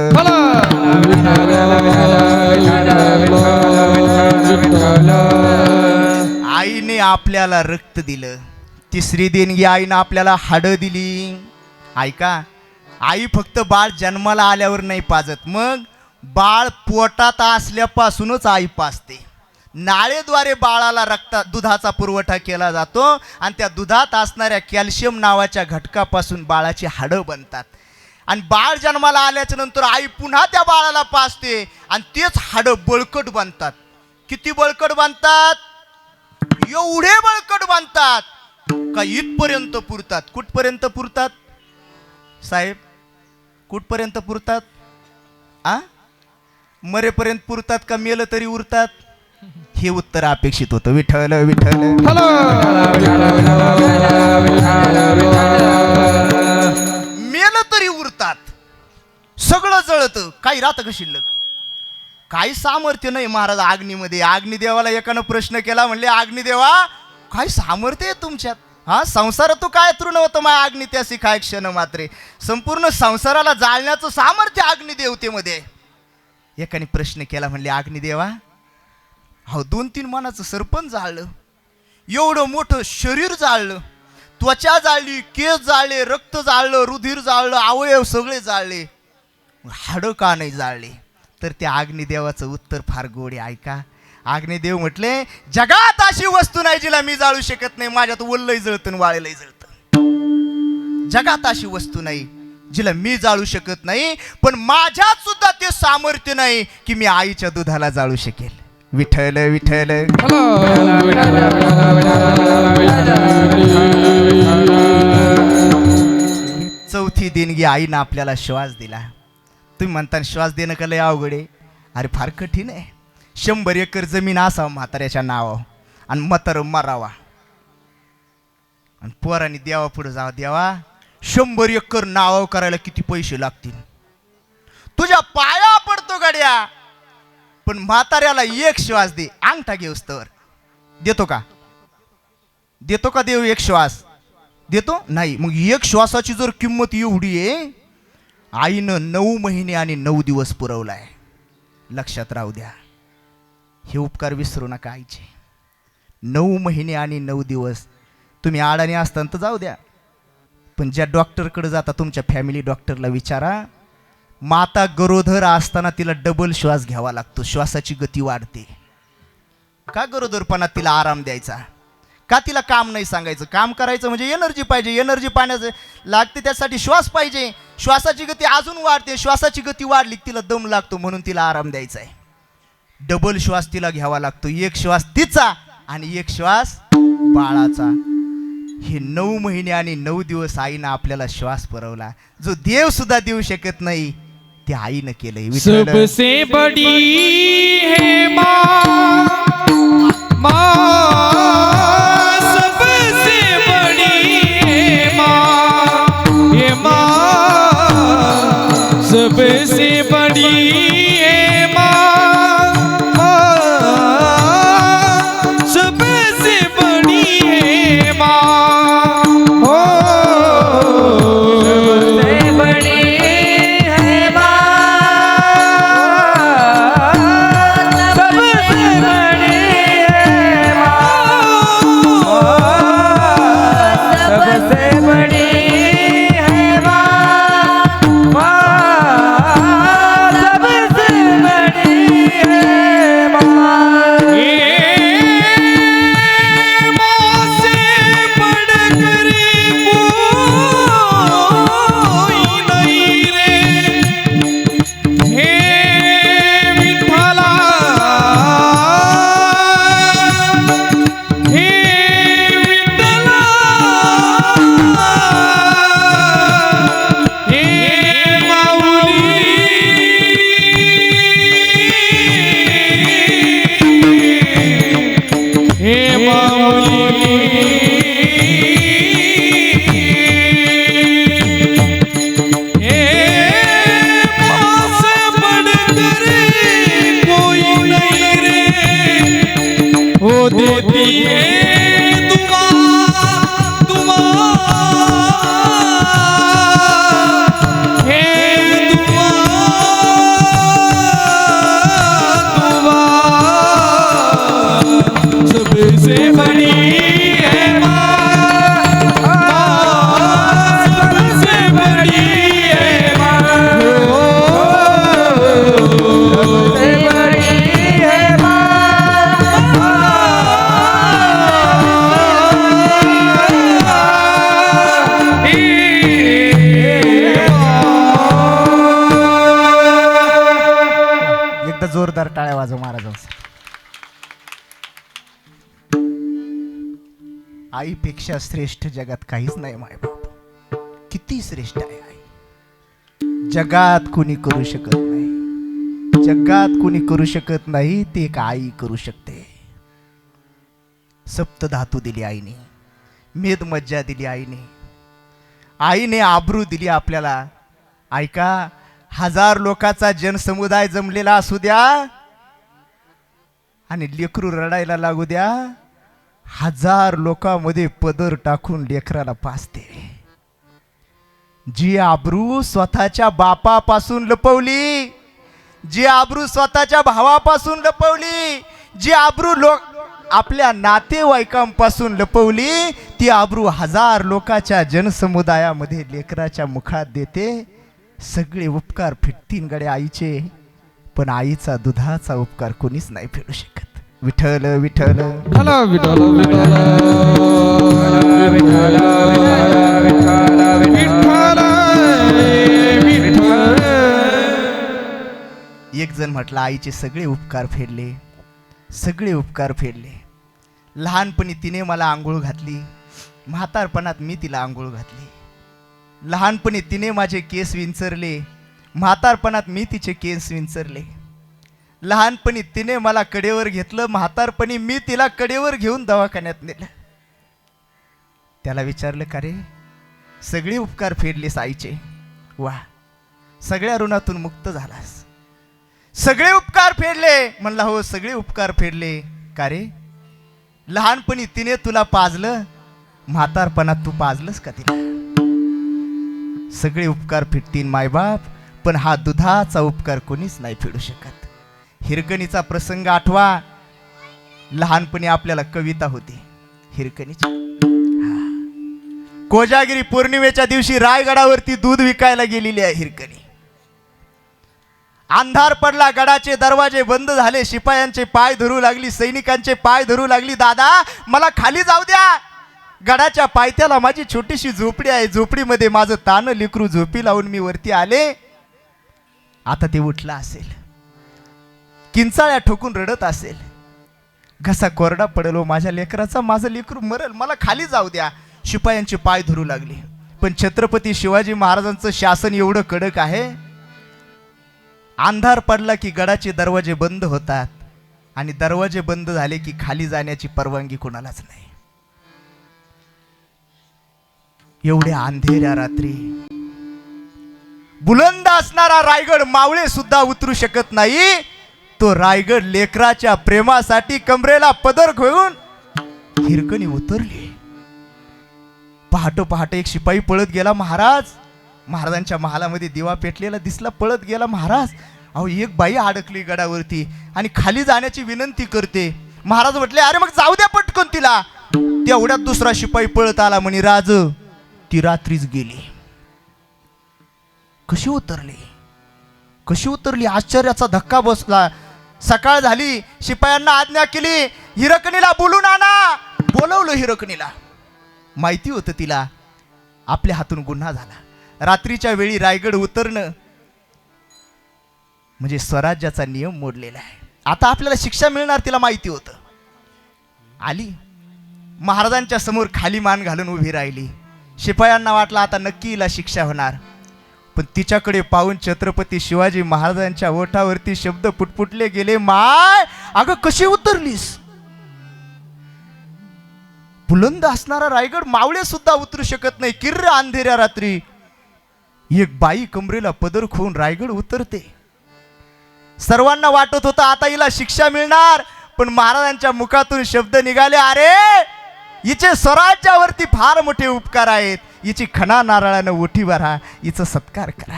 आईने आपल्याला रक्त दिलं. तिसरी देणगी आईने आपल्याला हाडं दिली. ऐका, आई फक्त बाळ जन्माला आल्यावर नाही पाजत, मग बाळ पोटात असल्यापासूनच आई पाजते. नाळेद्वारे बाळाला दुधाचा पुरवठा केला जातो आणि त्या दुधात असणाऱ्या कॅल्शियम नावाच्या घटकापासून बाळाची हाडं बनतात. आणि बाळ जन्माला आल्याच्या नंतर आई पुन्हा त्या बाळाला पाजते आणि तेच हाडं बळकट बनतात. किती बळकट बनतात? एवढे बळकट बनतात का इथपर्यंत पुरतात. कुठपर्यंत पुरतात साहेब? कुठपर्यंत पुरतात? मरेपर्यंत पुरतात का मेलं तरी उरतात? हे उत्तर अपेक्षित होतं. विठ्ठल विठ्ठल मेलं तरी उरतात. सगळं जळतं, काही राहतं का शिल्लक? काही सामर्थ्य नाही महाराज अग्नीमध्ये. अग्निदेवाला एकानं प्रश्न केला, म्हणले अग्निदेवा काय सामर्थ्य आहे तुमच्यात? हा, संसार तू काय तृण होतं मा अग्नी त्यासी काय क्षण मात्रे. संपूर्ण संसाराला जाळण्याचं सामर्थ्य अग्निदेवतेमध्ये. एकाने प्रश्न केला, म्हणले अग्निदेवा हो 2-3 मानाचं सरपंच जाळलं, एवढं मोठं शरीर जाळलं, त्वचा जाळली, केस जाळले, रक्त जाळलं, रुधिर जाळलं, अवयव सगळे जाळले, हाडं का नाही जाळले? तर त्या अग्निदेवाचं उत्तर फार गोड आहे. ऐका, अग्निदेव म्हटले जगात अशी वस्तू नाही जिला मी जाळू शकत नाही. माझ्यात वल्लही जळतं आणि वाळलंही जळतं. जगात अशी वस्तू नाही जिला मी जाळू शकत नाही, पण माझ्यात सुद्धा ते सामर्थ्य नाही की मी आईच्या दुधाला जाळू शकेल. विठ्ठल विठ्ठल चौथी देणगी आईनं आपल्याला श्वास दिला. तुम्ही म्हणता श्वास देणं का लय अवघड आहे? अरे फार कठीण आहे. 100 एकर जमीन असावं म्हाताऱ्याच्या नावावर आणि म्हातारं मारावा आणि पोरांनी देवा पुढे जावा, देवा 100 एकर नावावर करायला किती पैसे लागतील? तुझ्या पाया पडतो गड्या, पण म्हाताऱ्याला 1 श्वास दे, अंगठा घेऊस्तवर. देतो का? देतो का देव 1 श्वास? देतो नाही. मग 1 श्वासाची जर किंमत एवढी आहे, आईनं 9 महिने आणि 9 दिवस पुरवलाय. लक्षात राहू द्या. हे उपकार विसरू नका आईचे. 9 महिने आणि 9 दिवस तुम्ही आडाने असताना तर जाऊ द्या, पण ज्या डॉक्टरकडे जाता तुमच्या फॅमिली डॉक्टरला विचारा, माता गरोदर असताना तिला डबल श्वास घ्यावा लागतो, श्वासाची गती वाढते. का गरोदरपणात तिला आराम द्यायचा? का तिला काम नाही सांगायचं? काम करायचं म्हणजे एनर्जी पाहिजे, एनर्जी पाण्याचं लागते, त्यासाठी श्वास पाहिजे. श्वासाची गती अजून वाढते, श्वासाची गती वाढली तिला दम लागतो, म्हणून तिला आराम द्यायचा आहे. डबल श्वास तिला घ्यावा लागतो, एक श्वास तिचा आणि एक श्वास बाळाचा. हे 9 महिने आणि 9 दिवस आईनं आपल्याला श्वास पुरवला, जो देव सुद्धा देऊ शकत नाही ते आईनं केलंय. विठ्ठल सबसे बड़ी है माँ, माँ सबसे बड़ी है माँ, ये माँ सबसे बड़ी है माँ, माँ सबसे बड़ी है माँ, हो सबसे बड़ी है माँ, सबसे बड़ी है माँ, सबसे बड़ी है माँ, माँ सबसे बड़ी है माँ. ये माँ से बढ़कर कोई नहीं रे, हे विठ्ठला, हे विठ्ठला, हे माऊली, हे माऊली, हे माँ से बढ़कर कोई नहीं रे, वो देती है दुआ, दुआ, हे दुआ, दुआ सबसे बड़ी है माँ, माँ सबसे बड़ी है माँ, सबसे बड़ी है एकदा जोरदार टाळ्या वाजव महाराजांसाठी. आईपेक्षा श्रेष्ठ जगात काहीच नाही मायबाप. किती श्रेष्ठ आहे आई, जगात कुणी करू शकत नाही, जगात कुणी करू शकत नाही ते एक आई करू शकते. सप्तधातू दिली आईने, मेद मज्जा दिली आईने, आईने आबरू दिली आपल्याला. ऐका, 1000 लोकांचा जनसमुदाय जमलेला असू द्या आणि लेकरू रडायला लागू द्या, 1000 लोकांमध्ये पदर टाकून लेकराला पाजते. जी आबरू स्वतःच्या बापापासून लपवली, जी आबरू स्वतःच्या भावापासून लपवली, जी आबरू आपल्या नातेवाईकांपासून लपवली, ती आबरू 1000 लोकांच्या जनसमुदायामध्ये लेकराच्या मुखात देते. सगळे उपकार फिटतीन गडे आईचे, पण आईचा दुधाचा उपकार कोणीच नाही फेडू शकत. विठ्ठल विठ्ठल विठ्ठल विठ्ठल विठ्ठल विठ्ठल विठ्ठल विठ्ठल. एक जण म्हटलं आईचे सगळे उपकार फेडले, सगळे उपकार फेडले. लहानपणी तिने मला आंघोळ घातली, म्हातारपणात मी तिला आंघोळ घातली. लहानपणी तिने माझे केस विंचरले, म्हातारपणात मी तिचे केस विंचरले. लहानपणी तिने मला कडेवर घेतलं, म्हातारपणी मी तिला कडेवर घेऊन दवाखान्यात नेलं. त्याला विचारलं, का रे सगळे उपकार फेडलेस आईचे? वा, सगळ्या ऋणातून मुक्त झालास, सगळे उपकार फेडले. म्हणला हो, सगळे उपकार फेडले. का रे, लहानपणी तिने तुला पाजलं, म्हातारपणात तू पाजलंस का तिला? सगळे उपकार फिटतील मायबाप, पण हा दुधाचा उपकार कोणीच नाही फेडू शकत. हिरकणीचा प्रसंग आठवा. लहानपणी आपल्याला कविता होती हिरकणीची. कोजागिरी पौर्णिमेच्या दिवशी रायगडावरती दूध विकायला गेलेली आहे हिरकणी. अंधार पडला, गडाचे दरवाजे बंद झाले, शिपायांचे पाय धरू लागली, सैनिकांचे पाय धरू लागली. दादा मला खाली जाऊ द्या, गडाच्या पायथ्याला माझी छोटीशी झोपडी आहे, झोपडीमध्ये माझं तानं लेकरू झोपी लावून मी वरती आले. आता ते उठला असेल, किंचाळ्या ठोकून रडत असेल, घसा कोरडा पडलो माझ्या लेकराचा, माझं लेकरू मरल, मला खाली जाऊ द्या. शिपायांचे पाय धरू लागले. पण छत्रपती शिवाजी महाराजांचं शासन एवढं कडक आहे, अंधार पडला की गडाचे दरवाजे बंद होतात आणि दरवाजे बंद झाले की खाली जाण्याची परवानगी कोणालाच नाही. एवढ्या अंधेऱ्या रात्री बुलंद असणारा रायगड मावळे सुद्धा उतरू शकत नाही. तो रायगड लेकराच्या प्रेमासाठी कमरेला पदर घेऊन हिरकणी उतरली. पहाटे पहाटे एक शिपाई पळत गेला. महाराजांच्या महालामध्ये दिवा पेटलेला दिसला, पळत गेला. महाराज, अहो एक बाई अडकली गडावरती आणि खाली जाण्याची विनंती करते. महाराज म्हटले, अरे मग जाऊ द्या पटकन तिला. तेवढ्यात दुसरा शिपाई पळत आला, म्हणे राज ती रात्रीच गेली. कशी उतरली? आश्चर्याचा धक्का बसला. सकाळ झाली, शिपायांना आज्ञा केली, हिरकणीला बोलून आणा. बोलवलं हिरकणीला. माहिती होतं तिला आपल्या हातून गुन्हा झाला. रात्रीच्या वेळी रायगड उतरणं म्हणजे स्वराज्याचा नियम मोडलेला आहे. आता आपल्याला शिक्षा मिळणार तिला माहिती होतं. आली, महाराजांच्या समोर खाली मान घालून उभी राहिली. शिपायांना वाटलं आता नक्की हिला शिक्षा होणार. पण तिच्याकडे पाहून छत्रपती शिवाजी महाराजांच्या ओठावरती शब्द पुटपुटले गेले, माय अगं कशी उतरलीस? बुलंद असणारा रायगड मावळे सुद्धा उतरू शकत नाही. किर्र अंधेऱ्या रात्री एक बाई कमरेला पदर खोवून रायगड उतरते. सर्वांना वाटत होतं आता हिला शिक्षा मिळणार. पण महाराजांच्या मुखातून शब्द निघाले, अरे हिचे स्वराज्यावरती फार मोठे उपकार आहेत, हिची खणा नारळानं ओठी भरा, हिचा सत्कार करा.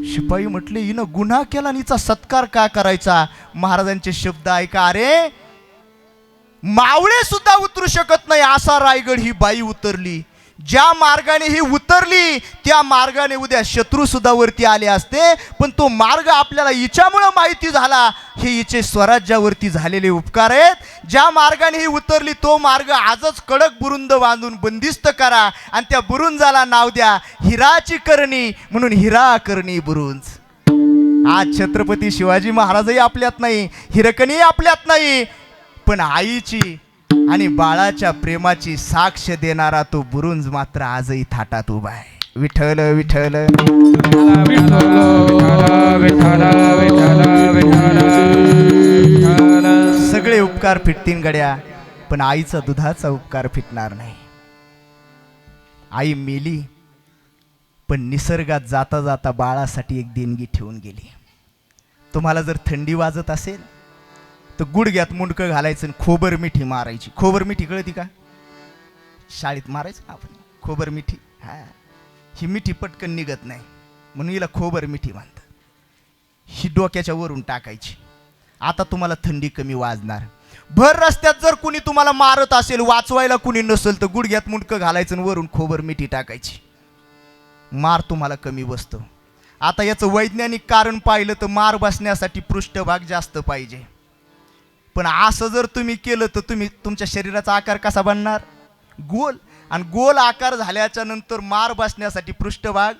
शिपाई म्हटले, हिनं गुन्हा केला आणि हिचा सत्कार का करायचा? महाराजांचे शब्द ऐका, अरे मावळे सुद्धा उतरू शकत नाही असा रायगड ही बाई उतरली. ज्या मार्गाने ही उतरली त्या मार्गाने उद्या शत्रू सुद्धा वरती आले असते. पण तो मार्ग आपल्याला हिच्यामुळे माहिती झाला. हे हिचे स्वराज्यावरती झालेले उपकार आहेत. ज्या मार्गाने ही उतरली तो मार्ग आजच कडक बुरुंद बांधून बंदिस्त करा आणि त्या बुरुंजाला नाव द्या हिराची करणी, म्हणून हिरा करणी बुरुंज. आज छत्रपती शिवाजी महाराजही आपल्यात नाही, हिरकणी आपल्यात नाही, पण आईची आणि बाळाच्या प्रेमाची साक्ष देणारा तो बुरुंज मात्र आजही थाटात उभा आहे. विठ्ठल विठ्ठल सगळे उपकार फिटतील गड्या, पण आईचा दुधाचा उपकार फिटणार नाही. आई मेली, पण निसर्गात जाता जाता बाळासाठी एक देणगी ठेवून गेली. तुम्हाला जर थंडी वाजत असेल तर गुडघ्यात मुंडकं घालायचं, खोबर मिठी मारायची. खोबर मिठी कळती का? शाळेत मारायचं ना आपण खोबर मिठी. हा, ही मिठी पटकन निघत नाही म्हणून हिला खोबर मिठी म्हणतात. ही डोक्याच्या वरून टाकायची. आता तुम्हाला थंडी कमी वाजणार. भर रस्त्यात जर कुणी तुम्हाला मारत असेल, वाचवायला कुणी नसेल, तर गुडघ्यात मुंडकं घालायचं आणि वरून खोबर मिठी टाकायची. मार तुम्हाला कमी बसतो. आता याचं वैज्ञानिक कारण पाहिलं तर मार बसण्यासाठी पृष्ठभाग जास्त पाहिजे. पण असं जर तुम्ही केलं तर तुमच्या शरीराचा आकार कसा बनणार? गोल. आणि गोल आकार झाल्याच्या नंतर मार बसण्यासाठी पृष्ठभाग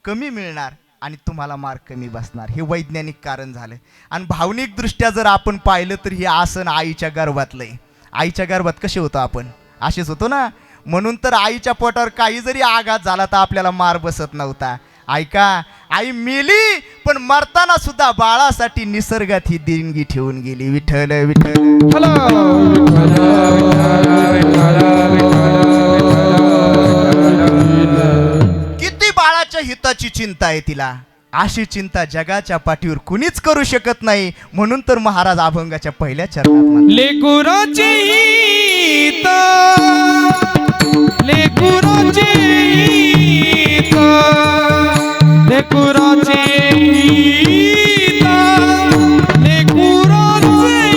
कमी मिळणार आणि तुम्हाला मार कमी बसणार. हे वैज्ञानिक कारण झालं. आणि भावनिक दृष्ट्या जर आपण पाहिलं तर हे आसन आईच्या गर्भातलं आहे. आईच्या गर्भात कसे होतो आपण? असेच होतो ना. म्हणून तर आईच्या पोटावर काही जरी आघात झाला तर आपल्याला मार बसत नव्हता. ऐका, आई मेली पण मरताना सुद्धा बाळासाठी निसर्गात ही देणगी ठेवून गेली. विठ्ठल विठ्ठल किती बाळाच्या हिताची चिंता आहे तिला. अशी चिंता जगाच्या पाठीवर कुणीच करू शकत नाही. म्हणून तर महाराज अभंगाच्या पहिल्या चरणात म्हणतात, लेकुराचे हित, लेकुराचे हित, लेकुराचे हित, लेकुराचे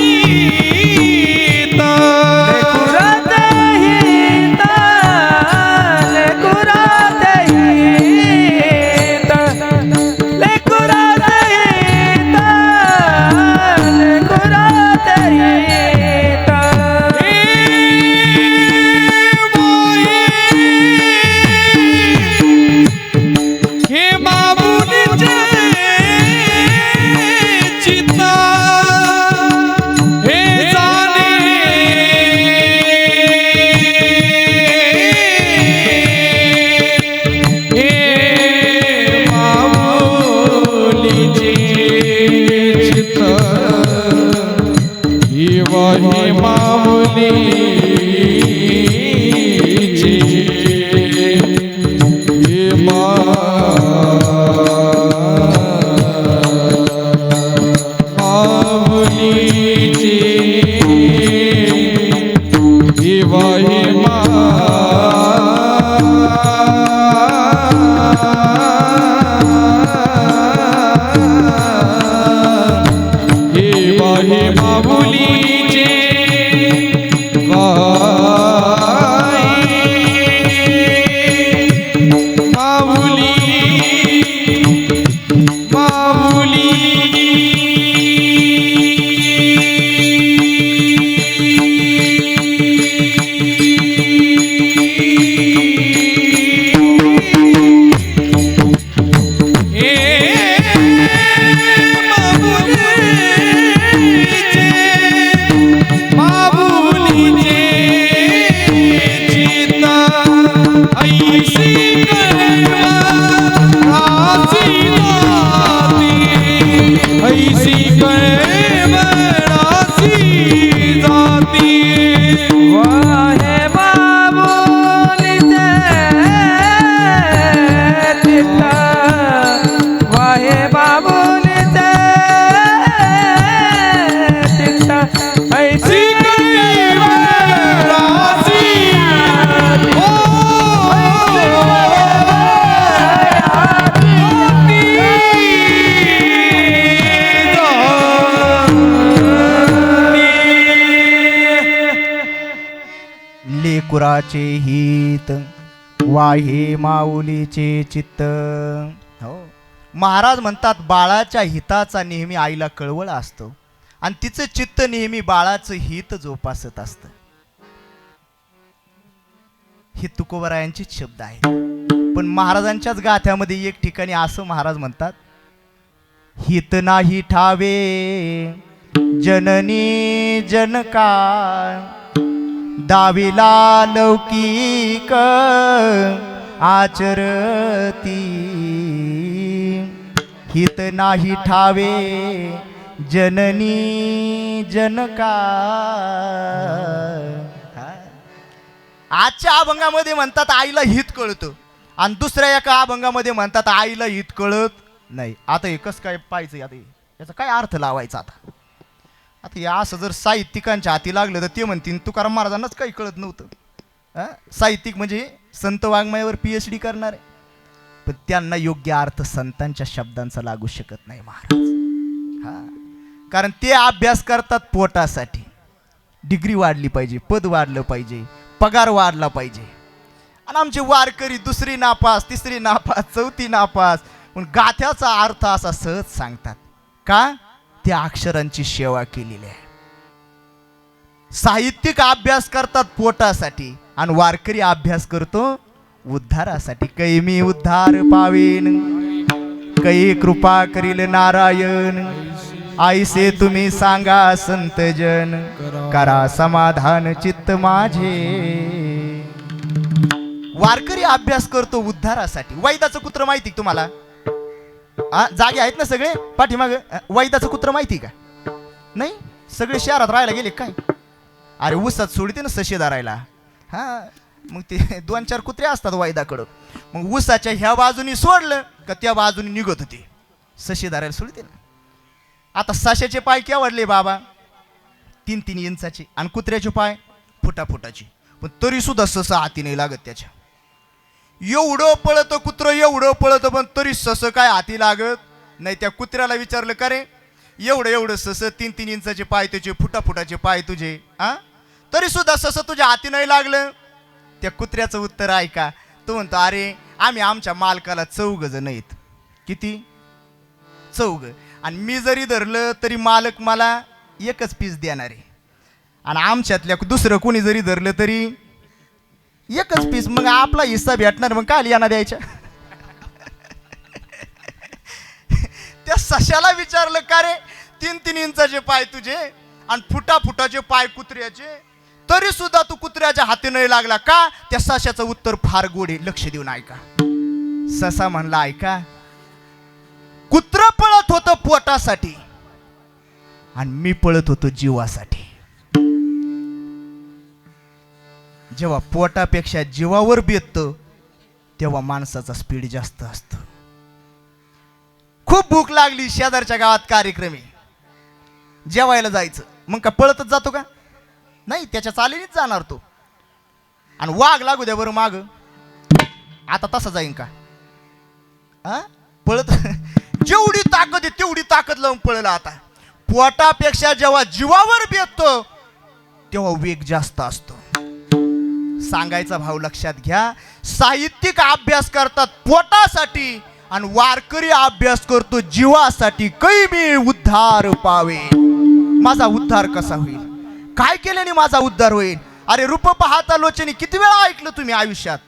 लेकुराचे हित वाहे माऊलीचे चित्त. हो, महाराज म्हणतात बाळाच्या हिताचा नेहमी आईला कळवळ असतो आणि तिचं चित्त नेहमी बाळाचं हित जोपासत असतं. हे तुकोबरायांचेच शब्द आहेत. पण महाराजांच्याच गाथ्यामध्ये एक ठिकाणी असं महाराज म्हणतात, हित नाही ठावे जननी जनका दाविला लौकिक आचरती. हित नाही ठावे जननी जनका. आजच्या अभंगामध्ये म्हणतात आईला हित कळतं आणि दुसऱ्या एका अभंगामध्ये म्हणतात आईला हित कळत नाही. आता एकच काय पाहिजे, आता याचा काय अर्थ लावायचा? आता या असं जर साहित्यिकांच्या हाती लागलं तर ते म्हणतील तुकाराम महाराजांनाच काही कळत नव्हतं. साहित्यिक म्हणजे संत वाङ्मयावर PhD करणारे, पण त्यांना योग्य अर्थ संतांच्या शब्दांचा लागू शकत नाही महाराज. कारण ते अभ्यास करतात पोटासाठी. डिग्री वाढली पाहिजे, पद वाढलं पाहिजे, पगार वाढला पाहिजे. आणि आमचे वारकरी दुसरी नापास, तिसरी नापास, चौथी नापास, पण गाथ्याचा अर्थ असा सहज सांगतात. का? त्या अक्षरांची सेवा केलेली आहे. साहित्यिक अभ्यास करतात पोटासाठी आणि वारकरी अभ्यास करतो उद्धारासाठी. कै मी उद्धार पावेन, कै कृपा करील नारायण, आईसे तुम्ही सांगा संतजन, करा समाधान चित्त माझे. वारकरी अभ्यास करतो उद्धारासाठी. वैदाचं कुत्र माहिती तुम्हाला? जागे आहेत ना सगळे पाठीमाग? वैदाचं कुत्र माहिती का? नाही, सगळे शहरात राहायला गेले काय? अरे ऊसात सोडते ना सशे धरायला. मग ते 2-4 कुत्रे असतात वैदाकडं. मग ऊसाच्या ह्या बाजूनी सोडलं का त्या बाजूनी निघत होते सशे धरायला सोडते ना. आता सशाचे पाय केवढले बाबा? 3-3 इंचाचे आणि कुत्र्याचे पाय फुटाफुटाचे. पण तरी सुद्धा ससा हाती नाही लागत त्याच्या. एवढं पळतं कुत्रं, एवढं पळतं, पण तरी ससं काय हाती लागत नाही. त्या कुत्र्याला विचारलं का रे एवढं एवढं ससं, 3-3 इंचाचे पाय तुझे, फुटाफुटाचे पाय तुझे, तरी सुद्धा ससं तुझ्या हाती नाही लागलं? त्या कुत्र्याचं उत्तर ऐका. तो म्हणतो अरे आम्ही आमच्या मालकाला 4 जण आहेत. किती? 4. आणि मी जरी धरलं तरी मालक मला 1च पीस देणार आहे आणि आमच्यातल्या दुसरं कोणी जरी धरलं तरी 1च पीस. मग आपला हिस्सा भेटणार, मग काय यांना द्यायच्या? त्या सशाला विचारलं का रे 3-3 इंचाचे पाय तुझे आणि फुटाफुटाचे पाय कुत्र्याचे, तरी सुद्धा तू कुत्र्याच्या हाती नाही लागला का? त्या सशाचं उत्तर फार गोड आहे, लक्ष देऊन ऐका. ससा म्हणला ऐका, कुत्र पळत होतं पोटासाठी आणि मी पळत होतो जीवासाठी. जेव्हा पोटापेक्षा जीवावर बेततं तेव्हा माणसाचा स्पीड जास्त असतो. खूप भूक लागली, शेजारच्या गावात कार्यक्रम आहे, जेवायला जायचं. मग का पळतच जातो का? नाही, त्याच्या चालीनेच जाणार तो. आणि वाघ लागू द्या बरं माग, आता तसा जाईन का? हा, पळत जेवढी ताकद आहे तेवढी ताकद लावून पळला. आता पोटापेक्षा जेव्हा जीवावर बेततो तेव्हा वेग जास्त असतो. सांगायचा भाव लक्षात घ्या. साहित्यिक अभ्यास करतात पोटासाठी आणि वारकरी अभ्यास करतो जीवासाठी. कै मी उद्धार पावे, माझा उद्धार कसा होईल, काय केल्याने माझा उद्धार होईल. अरे रूप पाहता लोचनी किती वेळा ऐकलं तुम्ही आयुष्यात,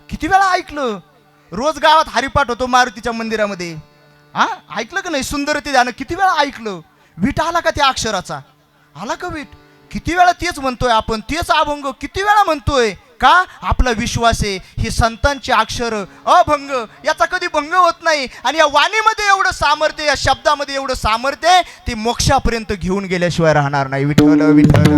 किती वेळा ऐकलं. रोज गावात हरिपाठ होतो मारुतीच्या मंदिरामध्ये, हा ऐकलं का नाही? सुंदरते ध्यान किती वेळा ऐकलं. वीट आला का त्या अक्षराचा? आला का वीट? किती वेळा तेच म्हणतोय आपण, तेच अभंग किती वेळा म्हणतोय. का? आपला विश्वास आहे हे संतांचे अक्षर अभंग, याचा कधी भंग होत नाही. आणि या वाणीमध्ये एवढं सामर्थ्य, या शब्दामध्ये एवढं सामर्थ्य आहे, ते मोक्षापर्यंत घेऊन गेल्याशिवाय राहणार नाही. विठ्ठल विठ्ठल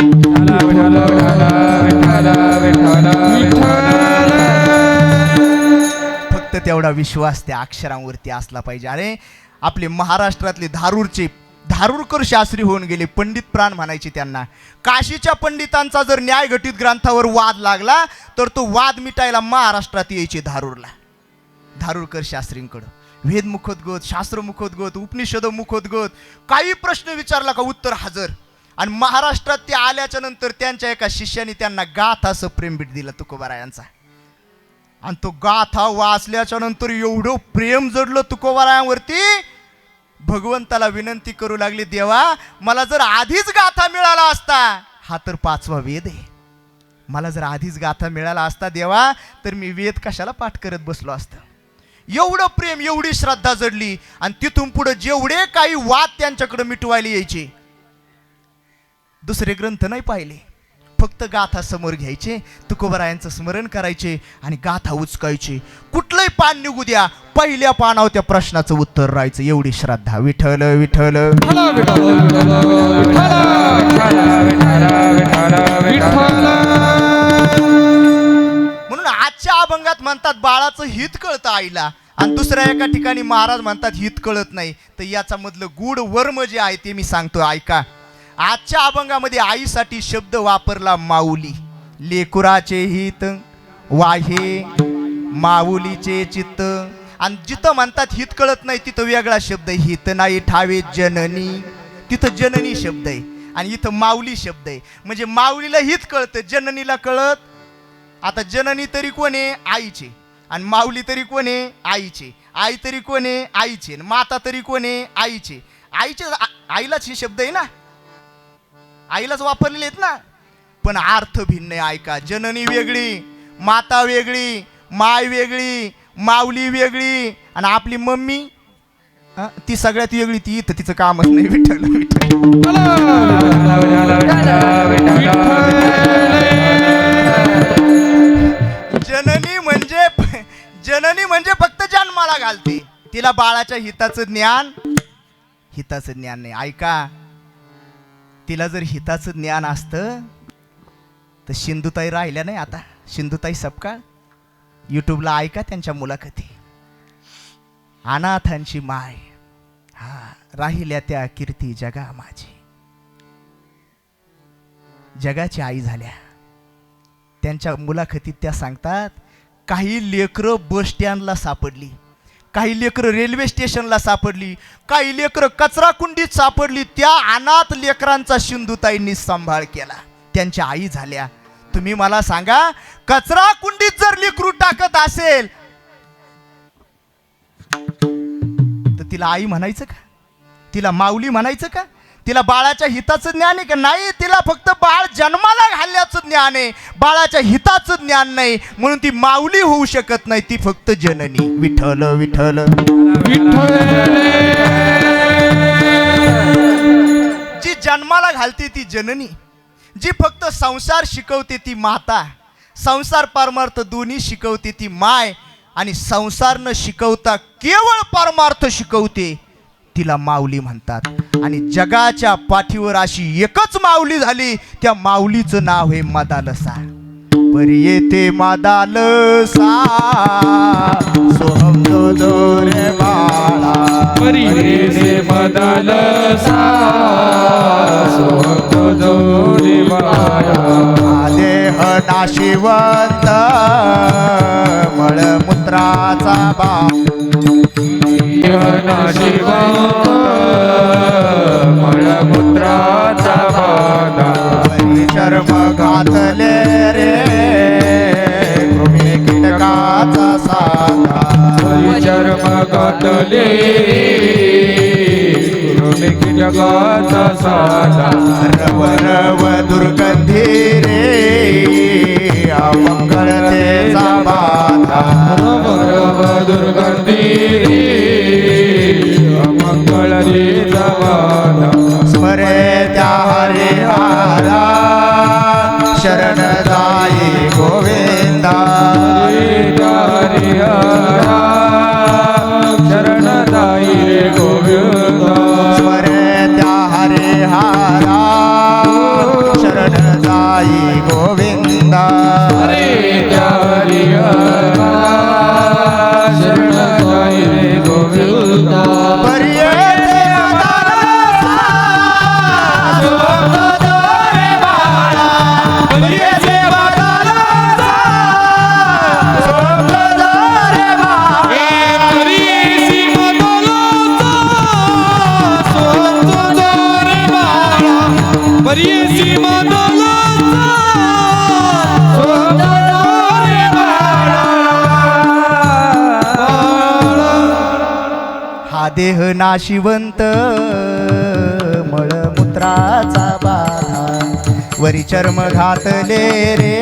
फक्त तेवढा विश्वास त्या अक्षरांवरती असला पाहिजे. अरे आपले महाराष्ट्रातले धारूरकर शास्त्री होऊन गेले, पंडित प्राण म्हणायचे त्यांना. काशीच्या पंडितांचा जर न्याय घटित ग्रंथावर वाद लागला तर तो वाद मिटायला महाराष्ट्रात यायचे धारूरला, धारूरकर शास्त्रींकडं. वेद मुखोद्गत, शास्त्र मुखोद्गत, उपनिषद मुखोद्गत, काही प्रश्न विचारला का उत्तर हजर. आणि महाराष्ट्रात ते आल्याच्या नंतर त्यांच्या एका शिष्याने त्यांना गाथाचं प्रेमभीट दिलं तुकोबारायांचा. आणि तो गाथा वाचल्याच्या नंतर एवढं प्रेम जडलं तुकोबारायांवरती, भगवंताला विनंती करू लागली, देवा मला जर आधीच गाथा मिळाला असता, हा तर 5वा वेद आहे, मला जर आधीच गाथा मिळाला असता देवा तर मी वेद कशाला पाठ करत बसलो असतं. एवढं प्रेम, एवढी श्रद्धा जडली. आणि तिथून पुढे जेवढे काही वाद त्यांच्याकडे मिटवायला यायचे, दुसरे ग्रंथ नाही पाहिले, फक्त गाथा समोर घ्यायचे, तुकोबारायांचं स्मरण करायचे आणि गाथा उचकायचे. कुठलंही पान निघू द्या, पहिल्या पानावर त्या प्रश्नाचं उत्तर राहायचं. एवढी श्रद्धा. विठ्ठल विठ्ठल म्हणून आजच्या अभंगात म्हणतात बाळाचं हित कळतं आईला, आणि दुसऱ्या एका ठिकाणी महाराज म्हणतात हित कळत नाही. तर याचा मधलं गूढ वर्म जे आहे ते मी सांगतो, ऐका. आजच्या अभंगामध्ये आईसाठी शब्द वापरला माऊली. लेकुराचे हित वाहे माऊलीचे चित्त. आणि जिथं म्हणतात हित कळत नाही तिथं वेगळा शब्द आहे, हित नाही ठावे जननी, तिथं जननी शब्द आहे. आणि इथं माऊली शब्द आहे. म्हणजे माऊलीला हित कळतं, जननीला कळत. आता जननी तरी कोण आहे? आईचे. आणि माऊली तरी कोण आहे? आईचे. आई तरी कोण आहे? आईचे. माता तरी कोण आहे? आईचे. आईलाच हे शब्द आहे ना, आईलाच वापरलेले आहेत ना, पण अर्थ भिन्न आहे. ऐका, जननी वेगळी, माता वेगळी, माय वेगळी, माऊली वेगळी, आणि आपली मम्मी ती सगळ्यात वेगळी. ती इथं तिचं कामच नाही. विठ्ठल जननी म्हणजे फक्त जन्माला घालते, तिला बाळाच्या हिताचं ज्ञान नाही. ऐका, तिला जर हिताचं ज्ञान असतं तर सिंधुताई राहिल्या नाही. आता सिंधुताई सपकाळ, यूट्यूबला ऐका त्यांच्या मुलाखती. अनाथांची माय, हा राहिल्या त्या कीर्ती जगा माझी. जगाची आई झाल्या. त्यांच्या मुलाखतीत त्या सांगतात, काही लेकरं बस स्टँडला सापडली, काही लेकरं रेल्वे स्टेशनला सापडली, काही लेकरं कचरा कुंडीत सापडली. त्या अनाथ लेकरांचा सिंधुताईंनी सांभाळ केला, त्यांच्या आई झाल्या. तुम्ही मला सांगा, कचरा कुंडीत जर लेकरू टाकत असेल तर तिला आई म्हणायचं का? तिला माऊली म्हणायचं का? तिला बाळाच्या हिताचं ज्ञान आहे का? नाही, तिला फक्त बाळ जन्माला घालण्याचं ज्ञान आहे, बाळाच्या हिताचं ज्ञान नाही. म्हणून ती माऊली होऊ शकत नाही, ती फक्त जननी. विठ्ठल विठ्ठल जी जन्माला घालते ती जननी, जी फक्त संसार शिकवते ती माता, संसार परमार्थ दोन्ही शिकवते ती माय, आणि संसार न शिकवता केवळ परमार्थ शिकवते तिला माऊली म्हणतात. आणि जगाच्या पाठीवर अशी एकच माऊली झाली, त्या माऊलीचं नाव आहे मदालसा. परी येथे मादाल सा सोहम जो जो रे बाळा परी रे मदाल सा सोहम जोडी बाळा देह नाशिवंत मळमूत्राचा बा नाशिवंत मळमूत्राचा बाधा परी चर्म घातले रे कृमी कीटकाचा साधा चर्म घातले कीटकाचा साधा रव रव दुर्गंधी रे अमंगळतेचा बाधा रव दुर्गंधी मंगळरीचा बाधा स्मरे त्या हरिहारा शरण जाई गोविंदा हरिहरा शरण दाई रे गोविंद स्मरे त्या हरिहारा शरण जाई गोविंदा हरिहरा शरण दाई रे गोविंद परी हा देह नाशिवंत मळमूत्राचा बाधा वरी चर्म घातले रे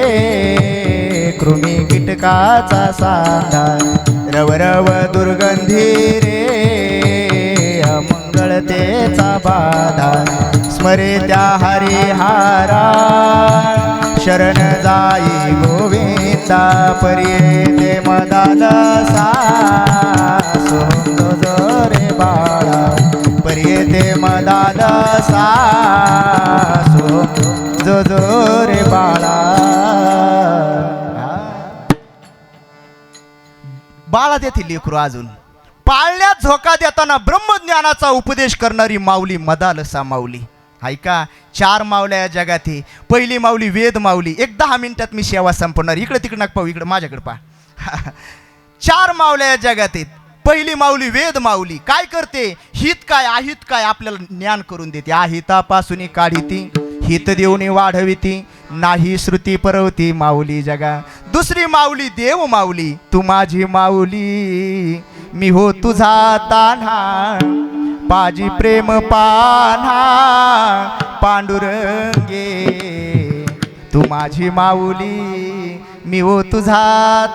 कृमी कीटकाचा साधा रव रव दुर्गंधी रे अमंगळतेचा बाधा स्मरे त्या हरिहारा शरण जाई गोविंदा परी ते मदाल सा सोहम जो रे बाळा परी ते मदाल सा सोहम जो रे बाळा बाळा तेथील लेकरू अजून पाळण्यात झोका देताना ब्रह्मज्ञानाचा उपदेश करणारी माऊली मदालसा माऊली ऐका. 4 माऊल्या या जगात आहे. पहिली माऊली वेद माऊली. एक 10 मिनिटात मी सेवा संपवणार. इकडे तिकडे नका पाहू, इकडे माझ्याकडे पहा. 4 माऊल्या या जगात आहेत. पहिली माऊली वेद माऊली काय करते, हित काय अहित काय आपल्याला ज्ञान करून देते. अहितापासून काढिती हित देऊन वाढविती नाही श्रुती परवती माऊली जगा. दुसरी माऊली देव माऊली तू माझी माऊली मी हो तुझा तान्हा पाजी प्रेम पान्हा पांडुरंगे तू माझी माऊली मी हो तुझा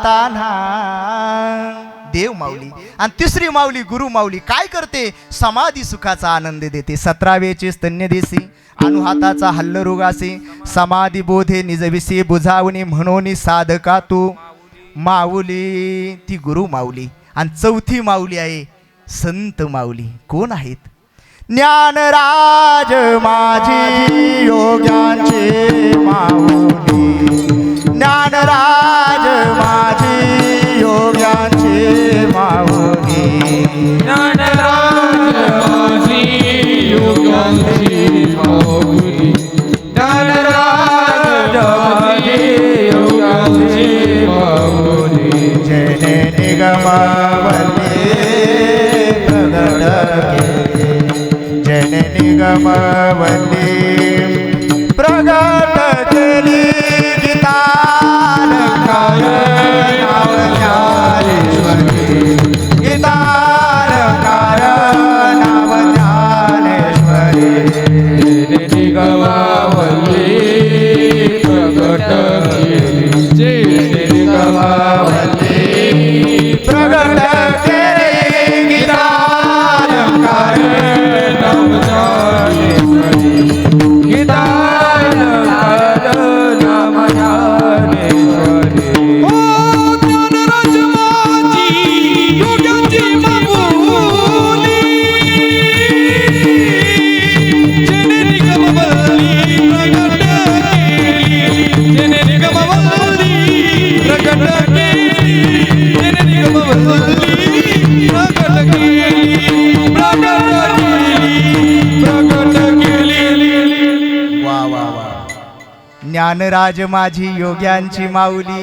तान्हा. देव माऊली. आणि तिसरी माऊली गुरु माऊली काय करते, समाधी सुखाचा आनंद देते. 17वेचे स्तन्य देसी अनुहाताचा हल्लरुगासी समाधी बोधे निजविसी बुझावणी म्हणून साधका तू माऊली. ती गुरु माऊली. आणि चौथी माऊली आहे संत माऊली. कोण आहेत, ज्ञानराज माझी योग्यांचे माऊली. ज्ञानराज माझी योग्यांचे माऊली. ज्ञानराज माझी योगांची माऊली. ज्ञानराज माझी योगांची माऊली. जने निगमवल्ली प्रगट केली. जने निगमवल्ली प्रगट केली. गीतालंकार नाव ज्ञानेश्वरी. गीतालंकार नाव ज्ञानेश्वरी. निगमावल्ली प्रगट केली. जय निगमावल्ली प्रगट केली. गीतालंकार नाम ज्ञानेश्वरी. गीता ज्ञानराज माझी योग्यांची माऊली.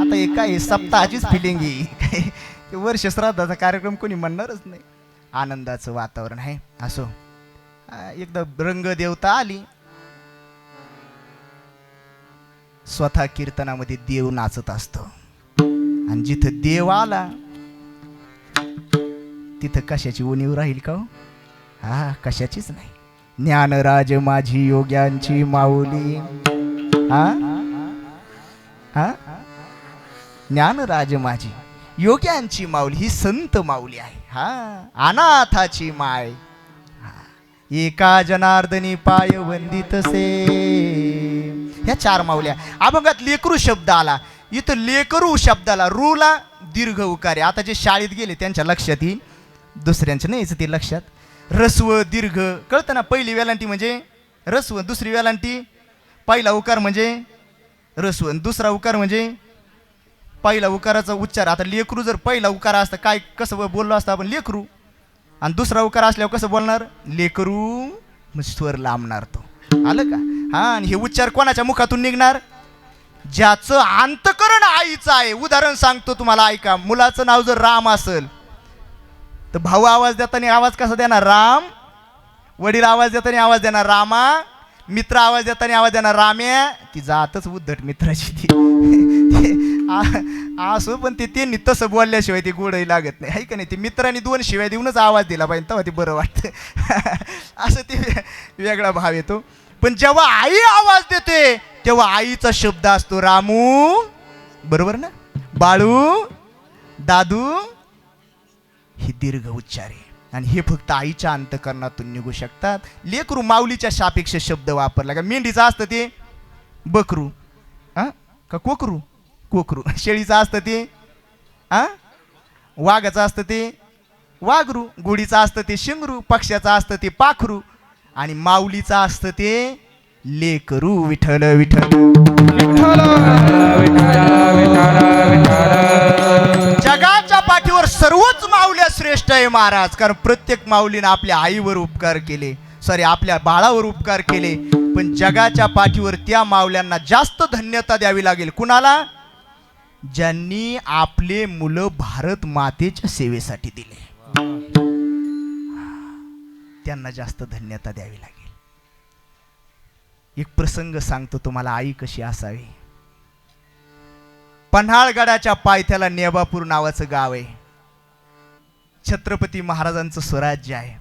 आता हे काय सप्ताहाचीच फिलिंग आहे. ते वर्ष श्राद्धाचा कार्यक्रम कोणी म्हणणारच नाही. आनंदाचं वातावरण आहे. असो, एकदा रंगदेवता आली. स्वतः कीर्तनामध्ये देव नाचत असतो आणि जिथं देव आला तिथं कशाची उणीव राहील का हो? हा, कशाचीच नाही. ज्ञानराज माझी योग्यांची माऊली. हा हा, ज्ञानराज माझी योग्यांची माऊली, ही संत माऊली आहे. हा, अनाथाची माय. एका जनार्दनी पाय वंदितसे. ह्या 4 माऊल्या. अभंगात लेकरू शब्द आला. इथं लेकरू शब्दाला रूला दीर्घ उकार आहे. आता जे शाळेत गेले त्यांच्या लक्षात येईल, दुसऱ्यांचं नाही ते लक्षात. रस्व दीर्घ कळतं ना. पहिली वेलांटी म्हणजे रस्व, दुसरी वेलांटी पहिला उकार म्हणजे रस्व, दुसरा उकार म्हणजे पहिला उकाराचा उच्चार. आता लेकरू जर पहिला उकार असतं काय कसं बोललो असतं आपण लेकरू, आणि दुसरा उकार असल्यावर कसं बोलणार लेकरू, स्वर लांबणार तो. आलं का? हा, आणि हे उच्चार कोणाच्या मुखातून निघणार? ज्याचं अंतकरण आईचं आहे. उदाहरण सांगतो तुम्हाला, ऐका. मुलाचं नाव जर राम असेल तर भाऊ आवाज देताना आवाज कसा देणार? राम. वडील आवाज देताना आवाज देणार रामा. मित्र आवाज देताना आवाज देणार राम्या. ती जातच उद्धट मित्राची ती. असो, पण ते त्यांनी तसं बोलल्याशिवाय ती गोडही लागत नाही, आहे का नाही? ते मित्रांनी 2 शिव्या देऊनच आवाज दिला पाहिजे, तेव्हा ते बरं वाटतं. असं ते वेगळा भाव येतो. पण जेव्हा आई आवाज देते तेव्हा आईचा शब्द असतो रामू. बरोबर ना? बाळू, दादू, ही दीर्घ उच्चार आहे. आणि हे फक्त आईच्या अंतकरणातून निघू शकतात. लेकरू माऊलीच्या सापेक्ष शब्द वापरला का. मेंढीचं असतं ते बकरू, हा का कोकरू. कोकरू. शेळीचं असतं ते वाघाचं असतं ते वाघरू. गुढीचं असतं ते शिंगरू. पक्ष्याचं असतं ते पाखरू. आणि माऊलीचं असतं ते लेकरू. विठ्ठल विठ्ठल जगाच्या पाठीवर सर्वच माऊल्या श्रेष्ठ आहे महाराज. कारण प्रत्येक माऊलीने आपल्या आईवर उपकार केले, आपल्या बाळावर उपकार केले. पण जगाच्या पाठीवर त्या माऊल्यांना जास्त धन्यता द्यावी लागेल. कुणाला? ज्यांनी आपले मुलं भारत मातेच्या सेवेसाठी दिले, त्यांना जास्त धन्यता द्यावी लागेल. एक प्रसंग सांगतो तुम्हाला, आई कशी असावी. पन्हाळगडाच्या पायथ्याला नेबापूर नावाचं गाव आहे. छत्रपती महाराजांचं स्वराज्य आहे.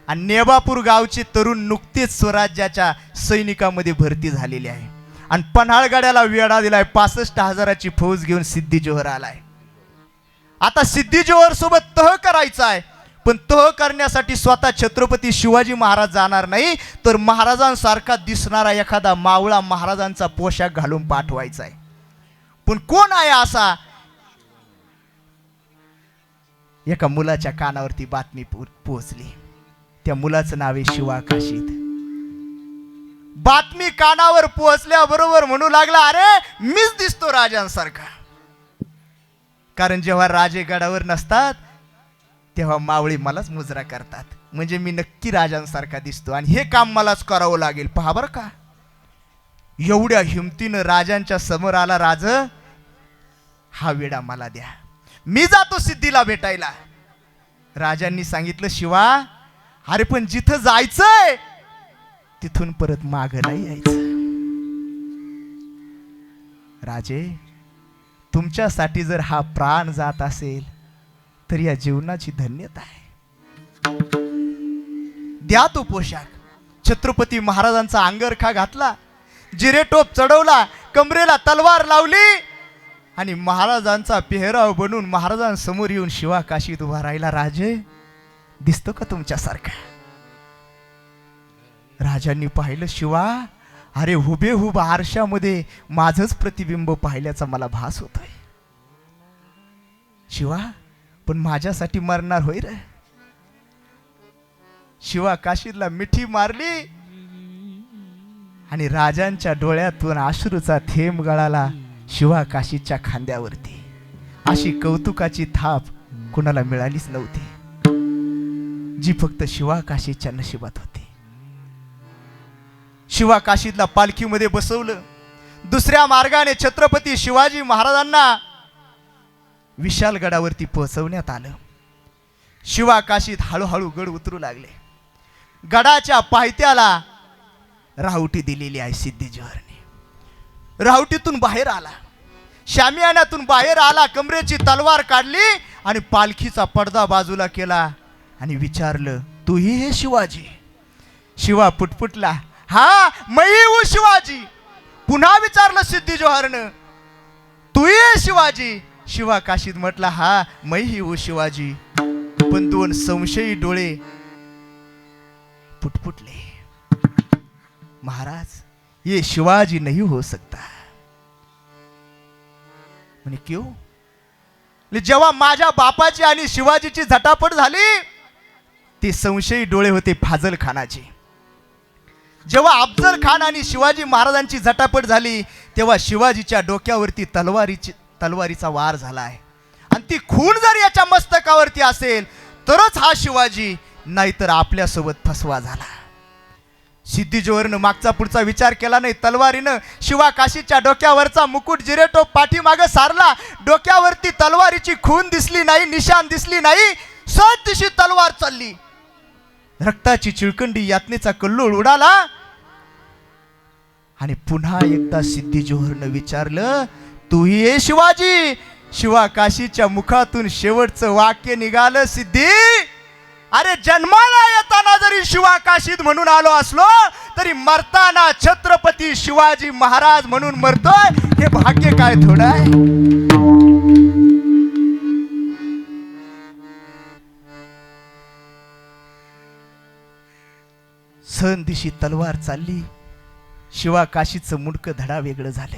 आणि नेबापूर गावचे तरुण नुकतेच स्वराज्याच्या सैनिकामध्ये भरती झालेले आहे. आणि पन्हाळगडाला वेढा दिलाय. 65,000ची फौज घेऊन सिद्धी जोहर आलाय. आता सिद्धी जोहर सोबत तह करायचा आहे. पण तह करण्यासाठी स्वतः छत्रपती शिवाजी महाराज जाणार नाही, तर महाराजांसारखा दिसणारा एखादा मावळा महाराजांचा पोशाख घालून पाठवायचा आहे. पण कोण आहे असा? एका मुलाच्या कानावरती बातमी पोहोचली. त्या मुलाचं नाव आहे शिवाकाशीत. बातमी कानावर पोहोचल्याबरोबर म्हणू लागला, अरे मीच दिसतो राजांसारखा. कारण जेव्हा राजे गडावर नसतात तेव्हा मावळी मलाच मुजरा करतात, म्हणजे मी नक्की राजांसारखा दिसतो आणि हे काम मलाच करावं लागेल. पहा बरं का, एवढ्या हिमतीनं राजांच्या समोर आला. राज, हा वेडा मला द्या, मी जातो सिद्धीला भेटायला. राजांनी सांगितलं, शिवा अरे पण जिथं जायचंय तिथून परत माग नाही यायचं. राजे, तुमच्यासाठी जर हा प्राण जात असेल तर या जीवनाची धन्यता आहे. द्या तो पोशाख. छत्रपती महाराजांचा अंगरखा घातला, जिरेटोप चढवला, कमरेला तलवार लावली आणि महाराजांचा पेहराव बनून महाराजांसमोर येऊन शिवा काशीत उभा राहिला. राजे, दिसतो का तुमच्यासारखा? राजांनी पाहिलं, शिवा अरे हुबेहूब आरशामध्ये माझंच प्रतिबिंब पाहिल्याचा मला भास होतोय. शिवा, पण माझ्यासाठी मरणार होय रे. शिवा काशीला मिठी मारली आणि राजांच्या डोळ्यातून अश्रूचा थेंब गळाला शिवा काशीच्या खांद्यावरती. अशी कौतुकाची थाप कुणाला मिळालीच नव्हती, जी फक्त शिवा काशीच्या नशिबात होती. शिवा काशीदला पालखीमध्ये बसवलं. दुसऱ्या मार्गाने छत्रपती शिवाजी महाराजांना विशालगडावरती पोहोचवण्यात आलं. शिवा काशीद हळूहळू गड उतरू लागले. गडाच्या पायथ्याला राहुटी दिलेली आहे सिद्धी जोहरने. राहुटीतून बाहेर आला, शामियानातून बाहेर आला, कमरेची तलवार काढली आणि पालखीचा पडदा बाजूला केला आणि विचारलं, तूही हे शिवाजी? शिवा पुटपुटला, हा मै हूँ शिवाजी. पुन्हा विचारलं सिद्धी जोहरनं, तूही हे शिवाजी? शिवा काशीद म्हटला, हा मै ही हूँ शिवाजी. पण दोन संशयी डोळे पुटपुटले, महाराज ये शिवाजी नहीं हो सकता. म्हणे क्यों? जेव्हा माझ्या बापाची आणि शिवाजीची झटापट झाली, ते संशयी डोळे होते फाजल खानाचे. जेव्हा अफजल खान आणि शिवाजी महाराजांची झटापट झाली, तेव्हा शिवाजीच्या डोक्यावरती तलवारीचा वार झाला आहे आणि ती खून जर याच्या मस्तकावरती असेल तरच हा शिवाजी, नाहीतर आपल्यासोबत फसवा झाला. सिद्धी जोहरनं मागचा पुढचा विचार केला नाही. तलवारीनं शिवा काशीच्या डोक्यावरचा मुकुट जिरेटोप पाठीमागं सारला. डोक्यावरती तलवारीची खून दिसली नाही, निशाण दिसली नाही. सहज दिशी तलवार चालली. रक्ताची चिळकंडी, यातनेचा कल्लोळ उडाला आणि पुन्हा एकदा सिद्धी जोहरनं विचारलं, तूही हे शिवाजी? शिवा काशीच्या मुखातून शेवटचं वाक्य निघालं, सिद्धी, अरे जन्माला येताना जरी शिवा काशीद म्हणून आलो असलो तरी मरताना छत्रपती शिवाजी महाराज म्हणून मरतोय. हे भाग्य काय थोडं आहे? सन दिशी तलवार चालली. शिवा काशीचं मुंडकं धडा वेगळं झालं.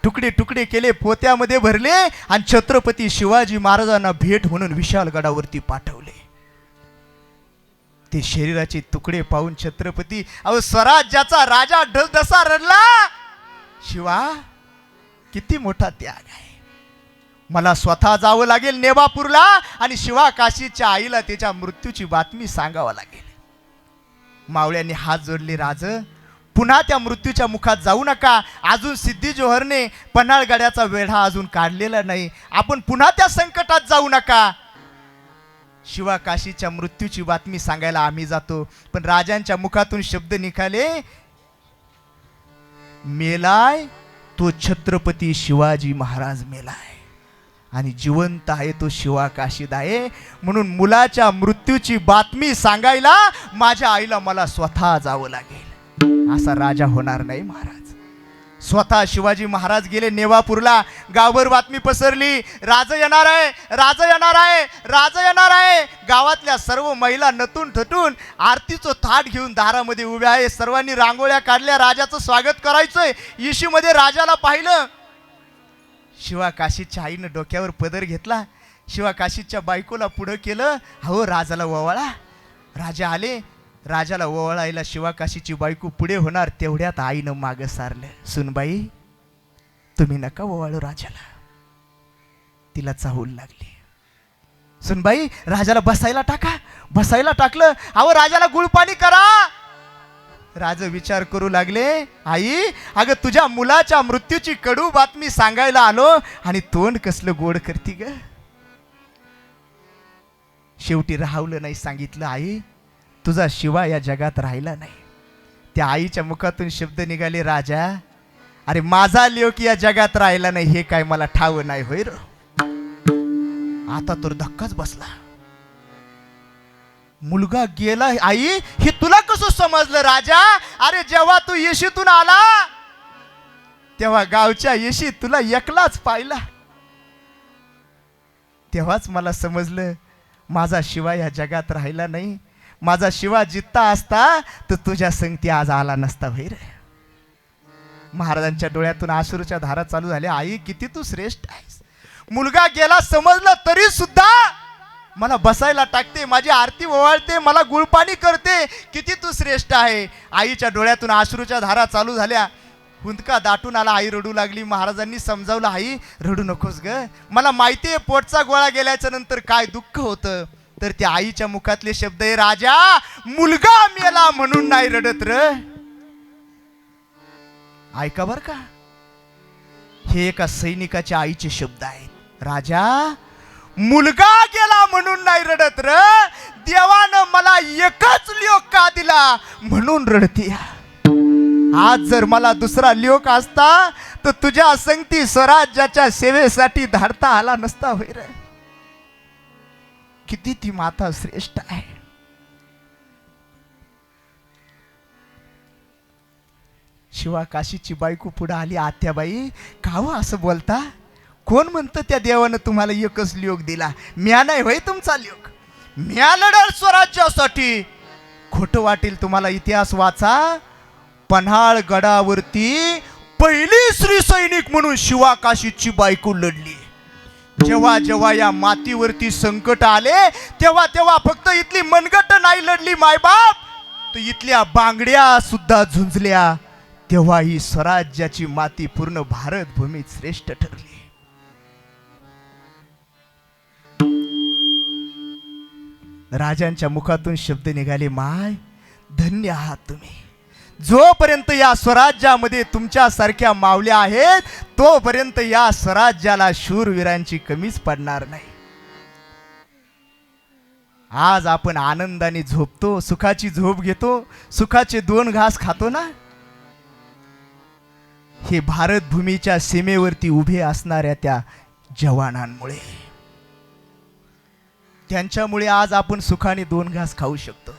तुकडे तुकडे केले, पोत्यामध्ये भरले आणि छत्रपती शिवाजी महाराजांना भेट म्हणून विशालगडावरती पाठवले. ते शरीराचे तुकडे पाहून छत्रपती, अहो स्वराज्याचा राजा ढसा रडला. शिवा, किती मोठा त्याग आहे. मला स्वतः जावं लागेल नेवापूरला आणि शिवा काशीच्या आईला त्याच्या मृत्यूची बातमी सांगावं लागेल. मावळ्यांनी हात जोडले, राज पुन्हा त्या मृत्यूच्या मुखात जाऊ नका. अजून सिद्धी जोहरने पन्हाळगडाचा वेढा अजून काढलेला नाही. आपण पुन्हा त्या संकटात जाऊ नका. शिवा काशीच्या मृत्यूची बातमी सांगायला आम्ही जातो. पण राजांच्या मुखातून शब्द निघाले, मेलाय तो छत्रपती शिवाजी महाराज मेलाय आणि जिवंत आहे तो शिवा काशीद आहे. म्हणून मुलाच्या मृत्यूची बातमी सांगायला माझ्या आईला मला स्वतः जावं लागेल. असा राजा होणार नाही महाराज. स्वतः शिवाजी महाराज गेले नेवापूरला. गावभर बातमी पसरली, राज येणार आहे, राज येणार आहे, राज येणार आहे. गावातल्या सर्व महिला नटून थटून आरतीचं थाट घेऊन दारामध्ये उभ्या आहे. सर्वांनी रांगोळ्या काढल्या, राजाचं स्वागत करायचंय. येशीमध्ये राजाला पाहिलं. शिवा काशीच्या आईनं डोक्यावर पदर घेतला. शिवा काशीच्या बायकोला पुढं केलं, हो राजाला ओवाळा. राजा आले. राजाला ओवाळायला शिवा काशीची बायको पुढे होणार, तेवढ्यात आईनं मागं सारलं, सुनबाई तुम्ही नका ओवाळू राजाला. तिला चाहूल लागली. सुनबाई राजाला बसायला टाका. बसायला टाकलं. अहो राजाला गुळपाणी करा. राजा विचार करू लागले, आई अगं तुझ्या मुलाच्या मृत्यूची कडू बातमी सांगायला आलो आणि तोंड कसलं गोड करती ग. शेवटी राहवलं नाही, सांगितलं, आई तुझा शिवा या जगात राहिला नाही. त्या आईच्या मुखातून शब्द निघाले, राजा अरे माझा लेक या जगात राहिला नाही हे काय मला ठाव नाही होय र. आता तर धक्काच बसला. मुलगा गेला. आई हे तुला कसं समजलं राजा? अरे जेव्हा तू येशीतून आला तेव्हा गावच्या येशी तुला एकलाच पाहिला. तेव्हाच मला समजलं माझा शिवा या जगात राहिला नाही. माझा शिवा जित्ता असता तर तुझ्या संगती आज आला नसता होय रे. महाराजांच्या डोळ्यातून अश्रूच्या धारा चालू झाल्या. आई किती तू श्रेष्ठ आहेस. मुलगा गेला समजलं तरी सुद्धा मला बसायला टाकते, माझी आरती ओवाळते, मला गुळपाणी करते. किती तू श्रेष्ठ आहे. आईच्या डोळ्यातून अश्रूच्या धारा चालू झाल्या. हुंदका दाटून आला. आई रडू लागली. महाराजांनी समजावलं, आई रडू नकोस ग. मला माहिती आहे पोटचा गोळा गेल्याच्या नंतर काय दुःख होतं. तर त्या आईच्या मुखातले शब्द आहे, राजा मुलगा मेला म्हणून नाही रडत र. ऐका बर का, हे एका सैनिकाच्या आईचे शब्द आहेत. राजा, मुलगा गेला म्हणून नाही रडत र, देवानं मला एकच ल्योक का दिला म्हणून रडती. आज जर मला दुसरा ल्योक असता तर तुझ्या संगती स्वराज्याच्या सेवेसाठी धाडता आला नसता होय रे. किती ती माता श्रेष्ठ आहे. शिवा काशीची बायको पुढे आली. आत्याबाई, काव असं बोलता? कोण म्हणतं त्या देवानं तुम्हाला एकच ल्योक दिला? म्या नाही होय तुमचा ल्योक, म्या लढल स्वराज्यासाठी. खोटं वाटेल तुम्हाला, इतिहास वाचा. पन्हाळ गडावरती पहिली स्त्री सैनिक म्हणून शिवा काशीची बायको लढली. जेव्हा जेव्हा या मातीवरती संकट आले तेव्हा तेव्हा फक्त इथली मनगट नाही लढली मायबाप, तर इथल्या बांगड्या सुद्धा झुंजल्या. तेव्हा ही स्वराज्याची माती पूर्ण भारत भूमीत श्रेष्ठ ठरली. राजांच्या मुखातून शब्द निघाले, माय धन्य आहात तुम्ही. जोपर्यंत या स्वराज्यामध्ये तुमच्यासारख्या मावल्या आहेत तोपर्यंत या स्वराज्याला शूरवीरांची कमीच पडणार नाही. आज आपण आनंदाने झोपतो, सुखाची झोप घेतो, सुखाचे 2 घास खातो ना, हे भारत भूमीच्या सीमेवरती उभे असणाऱ्या त्या जवानांमुळे. त्यांच्यामुळे आज आपण सुखाने 2 घास खाऊ शकतो,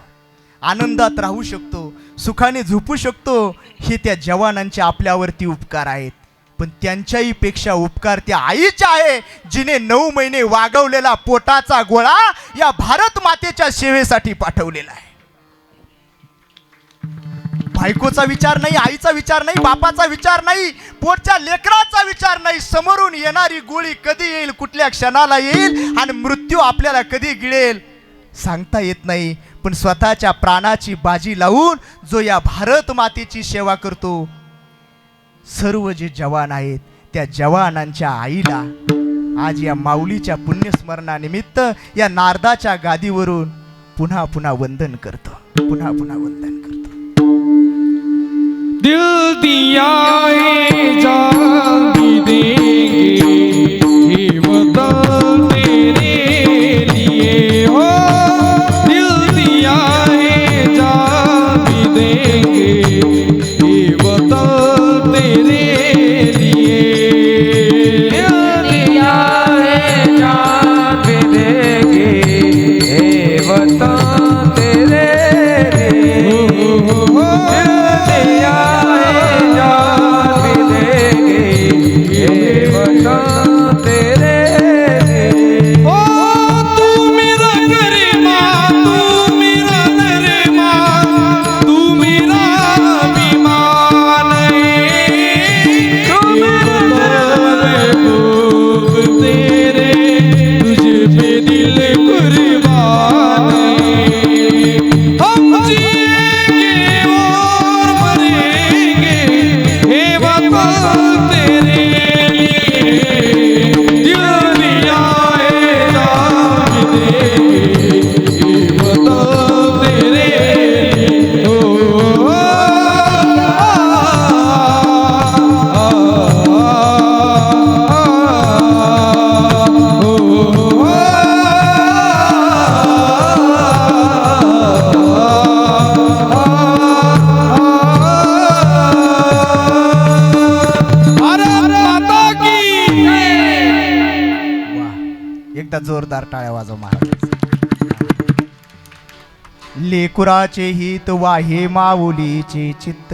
आनंदात राहू शकतो, सुखाने झोपू शकतो. हे त्या जवानांचे आपल्यावरती उपकार आहेत. पण त्यांच्याही पेक्षा उपकार त्या आईचा आहे, जिने 9 महिने वागवलेला पोटाचा गोळा या भारत मातेच्या सेवेसाठी पाठवलेला आहे. बायकोचा विचार नाही, आईचा विचार नाही, बापाचा विचार नाही, पोटच्या लेकराचा विचार नाही. समोरून येणारी गोळी कधी येईल, कुठल्या क्षणाला येईल आणि मृत्यू आपल्याला कधी गिळेल सांगता येत नाही. पण स्वतःच्या प्राणाची बाजी लावून जो या भारत मातेची सेवा करतो, सर्व जे जवान आहेत त्या जवानांच्या आईला आज या माऊलीच्या पुण्यस्मरणानिमित्त या नारदाच्या गादीवरून पुन्हा पुन्हा वंदन करतो, पुन्हा पुन्हा वंदन करतो. दिल दिया है जान भी देंगे, ये वतन तेरे लिए हो. दिल दिया है जान भी देंगे, ये वतन तेरे लिए. दिल दिया है जान भी देंगे, ये वतन तेरे लिए. जोरदार टाळ्या वाजव महाराज. लेकुराचे हित वाहे माऊलीचे चित्त,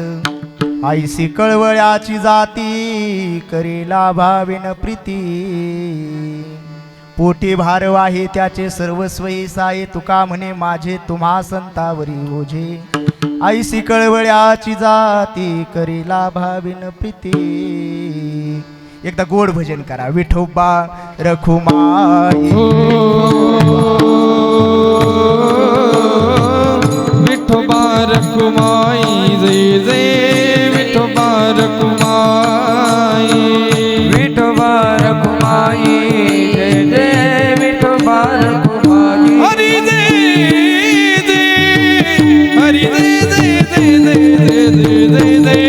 आईसी कळवळ्याची जाती करेला भावेन प्रीती. पोटी भार वाहे त्याचे सर्वस्वई साये, तुका म्हणे माझे तुम्हा संतावरी ओझे. आईसी कळवळ्याची जाती करेला भावेन प्रीती. एकदा गोड भजन करा. विठोबा रखुमाई, विठोबा रखुमाई, जय जय विठोबा रखुमाई. विठोबा रखुमाई, जय जय विठोबा रखुमाई. हरी जय जय, हरी जय जय जय जय जय जय जय.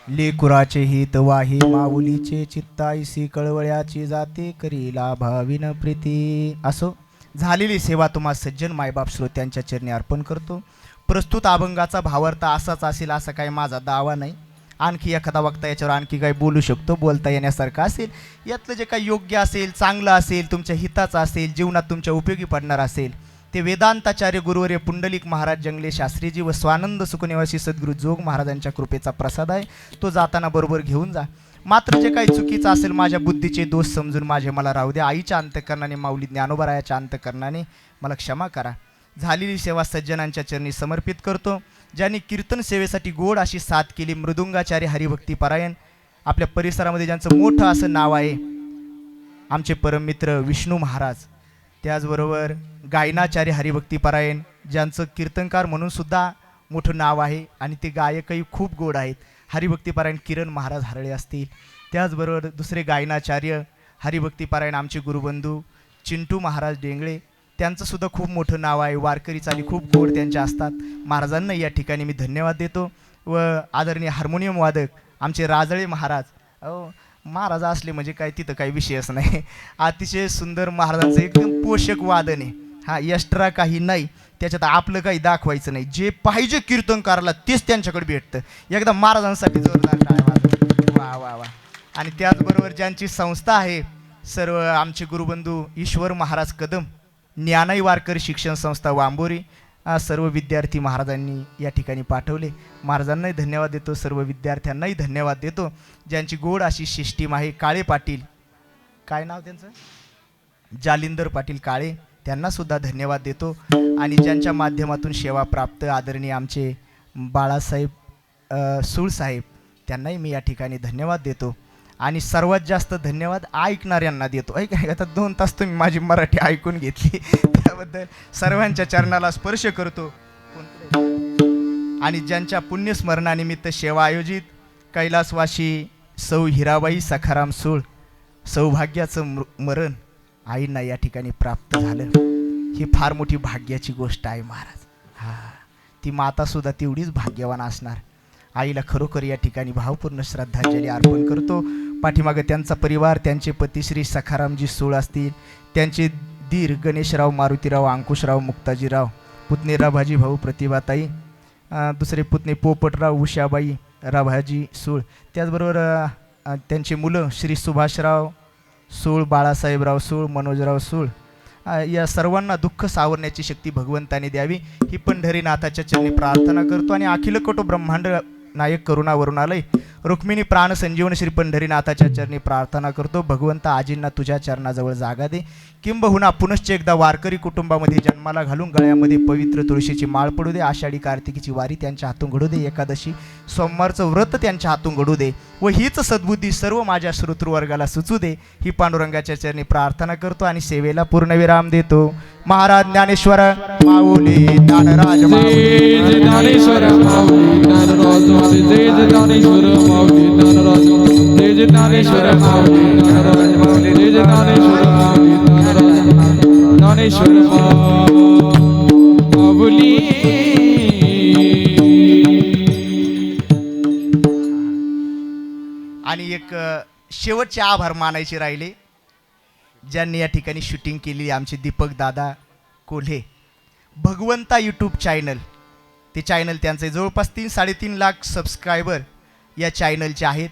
लेकुराचे हित वाही माऊलीचे चित्ताईसी कळवळ्याची जाते करीला भाविन प्रीती. असो झालेली सेवा तुम्हा सज्जन मायबाप श्रोत्यांच्या चरणी अर्पण करतो. प्रस्तुत अभंगाचा भावार्थ असाच असेल असा काही माझा दावा नाही. आणखी एखादा वक्ता याच्यावर आणखी काही बोलू शकतो, बोलता येण्यासारखं असेल. यातलं जे काही योग्य असेल, चांगलं असेल, तुमच्या हिताचं असेल, जीवनात तुमच्या उपयोगी पडणार असेल, ते वेदांताचार्य गुरुवर्य पुंडलिक महाराज जंगले शास्त्रीजी व स्वानंद सुखनिवासी सद्गुरू जोग महाराजांच्या कृपेचा प्रसाद आहे. तो जाताना बरोबर घेऊन जा. मात्र जे काही चुकीचं असेल माझ्या बुद्धीचे दोष समजून माझे मला राहू द्या. आईच्या अंतकरणाने माऊली ज्ञानोबरायाच्या अंतकरणाने मला क्षमा करा. झालेली सेवा सज्जनांच्या चरणी समर्पित करतो. ज्यांनी कीर्तन सेवेसाठी गोड अशी साथ केली, मृदुंगाचार्य हरिभक्ती परायण, आपल्या परिसरामध्ये ज्यांचं मोठं असं नाव आहे, आमचे परममित्र विष्णू महाराज. त्याचबरोबर गायनाचार्य हरिभक्ती परायण, ज्यांचं कीर्तनकार म्हणून सुद्धा मोठं नाव आहे आणि ते गायकही खूप गोड आहेत, हरिभक्ती परायण किरण महाराज हरळे असतील. त्याचबरोबर दुसरे गायनाचार्य हरिभक्ती परायण आमचे गुरुबंधू चिंटू महाराज डेंगळे, त्यांचंसुद्धा खूप मोठं नाव आहे. वारकरी चाली खूप गोड त्यांच्या असतात. महाराजांना या ठिकाणी मी धन्यवाद देतो. व आदरणीय हार्मोनियम वादक आमचे राजळे महाराज, महाराज असले म्हणजे काय तिथं काही विषयच नाही. अतिशय सुंदर महाराजांचं एकदम पोषक वादन आहे. हा एक्स्ट्रा काही नाही त्याच्यात, आपलं काही दाखवायचं नाही. जे पाहिजे कीर्तनकाराला तेच त्यांच्याकडे भेटतं. एकदा महाराजांसाठी जोरदार टाळ्या वाजवा. वा वा वा. आणि त्याचबरोबर ज्यांची संस्था आहे, सर्व आमचे गुरुबंधू ईश्वर महाराज कदम, ज्ञानाई वारकरी शिक्षण संस्था वांबोरी, सर्व विद्यार्थी महाराजांनी या ठिकाणी पाठवले. महाराजांनाही धन्यवाद देतो, सर्व विद्यार्थ्यांनाही धन्यवाद देतो. ज्यांची गोड अशी सिस्टीम आहे, काळे पाटील, काय नाव त्यांचं, जालिंदर पाटील काळे, त्यांनासुद्धा धन्यवाद देतो. आणि ज्यांच्या माध्यमातून सेवा प्राप्त आदरणीय आमचे बाळासाहेब सूळसाहेब, त्यांनाही मी या ठिकाणी धन्यवाद देतो. आणि सर्वात जास्त धन्यवाद ऐकणाऱ्यांना देतो. आता 2 तास तुम्ही माझी मराठी ऐकून घेतली, त्याबद्दल सर्वांच्या चरणाला स्पर्श करतो. आणि ज्यांच्या पुण्यस्मरणानिमित्त सेवा आयोजित कैलासवासी सौ हिराबाई सखाराम सूळ, सौभाग्याचं मरण आईंना या ठिकाणी प्राप्त झालं. ही फार मोठी भाग्याची गोष्ट आहे महाराज. ती मातासुद्धा तेवढीच भाग्यवान असणार. आईला खरोखर या ठिकाणी भावपूर्ण श्रद्धांजली अर्पण करतो. पाठीमागं त्यांचा परिवार, त्यांचे पती श्री सखारामजी सूळ असतील, त्यांचे दीर गणेशराव, मारुतीराव, अंकुशराव, मुक्ताजीराव, पुतणे राभाजी भाऊ प्रतिभाताई, दुसरे पुतणे पोपटराव, उषाबाई, राभाजी सूळ, त्याचबरोबर त्यांचे मुलं श्री सुभाषराव सूळ, बाळासाहेबराव सूळ, मनोजराव सूळ. या सर्वांना दुःख सावरण्याची शक्ती भगवंताने द्यावी ही पंढरीनाथाच्या चरणी प्रार्थना करतो. आणि अखिलकोट ब्रह्मांड नायक करुणा वरुणालय रुक्मिणी प्राण संजीवन श्री पंढरीनाथाच्या चरणी प्रार्थना करतो. भगवंता आजींना तुझ्या चरणाजवळ जागा दे. किंबहुना पुनश्च एकदा वारकरी कुटुंबामध्ये जन्माला घालून गळ्यामध्ये पवित्र तुळशीची माळ पडू दे. आषाढी कार्तिकीची वारी त्यांच्या हातून घडू दे. एकादशी सोमवारचं व्रत त्यांच्या हातून घडू दे. व हीच सद्बुद्धी सर्व माझ्या श्रोतृवर्गाला सुचू दे ही पांडुरंगाच्या चरणी प्रार्थना करतो आणि सेवेला पूर्णविराम देतो. महाराज ज्ञानेश्वर माऊली, ज्ञानराज माऊली, ज्ञानेश्वर माऊली, ज्ञानराज माऊली, जय ज्ञानेश्वर माऊली, ज्ञानराज माऊली, जय ज्ञानेश्वर माऊली, ज्ञानराज माऊली, जय ज्ञानेश्वर माऊली, ज्ञानराज माऊली, ज्ञानेश्वर माऊली. आणि एक शेवटचे आभार मानायचे राहिले ज्यांनी या ठिकाणी शूटिंग केली. आमचे दीपक दादा कोल्हे, भगवंता यूट्यूब चॅनल, ते चॅनल त्यांचे जवळपास 3-3.5 लाख सबस्क्रायबर या चॅनलचे आहेत.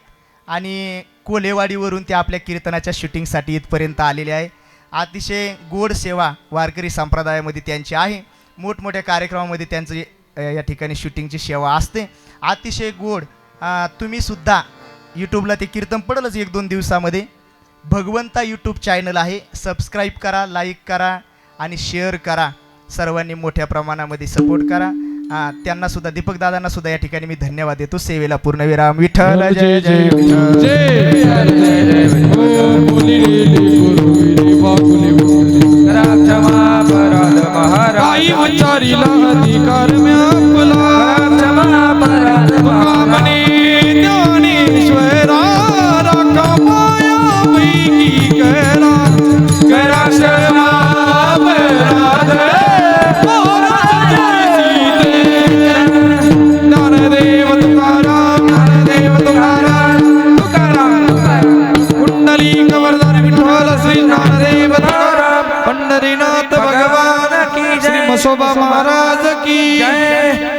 आणि कोल्हेवाडीवरून ते आपल्या कीर्तनाच्या शूटिंगसाठी इथपर्यंत आलेले आहे. अतिशय गोड सेवा वारकरी संप्रदायामध्ये त्यांची आहे. मोठमोठ्या कार्यक्रमामध्ये त्यांचं या ठिकाणी शूटिंगची सेवा असते. अतिशय गोड. तुम्हीसुद्धा यूट्यूबला ते कीर्तन पडेलच 1-2 दिवसामध्ये. भगवंता यूट्यूब चॅनल आहे, सबस्क्राईब करा, लाईक करा आणि शेअर करा. सर्वांनी मोठ्या प्रमाणामध्ये सपोर्ट करा. त्यांनासुद्धा, दीपक दादांनासुद्धा या ठिकाणी मी धन्यवाद देतो. सेवेला पूर्णविराम. विठ्ठल जय जय विठ्ठल. काही विचारीला अधिकार म्यापला, म्हणे ज्ञानेश्वरा राखा माया पैकी करा, करा क्षमा अपराध ज्ञानदेव तुकाराम, ज्ञानदेव तुकाराम. महाराज की जय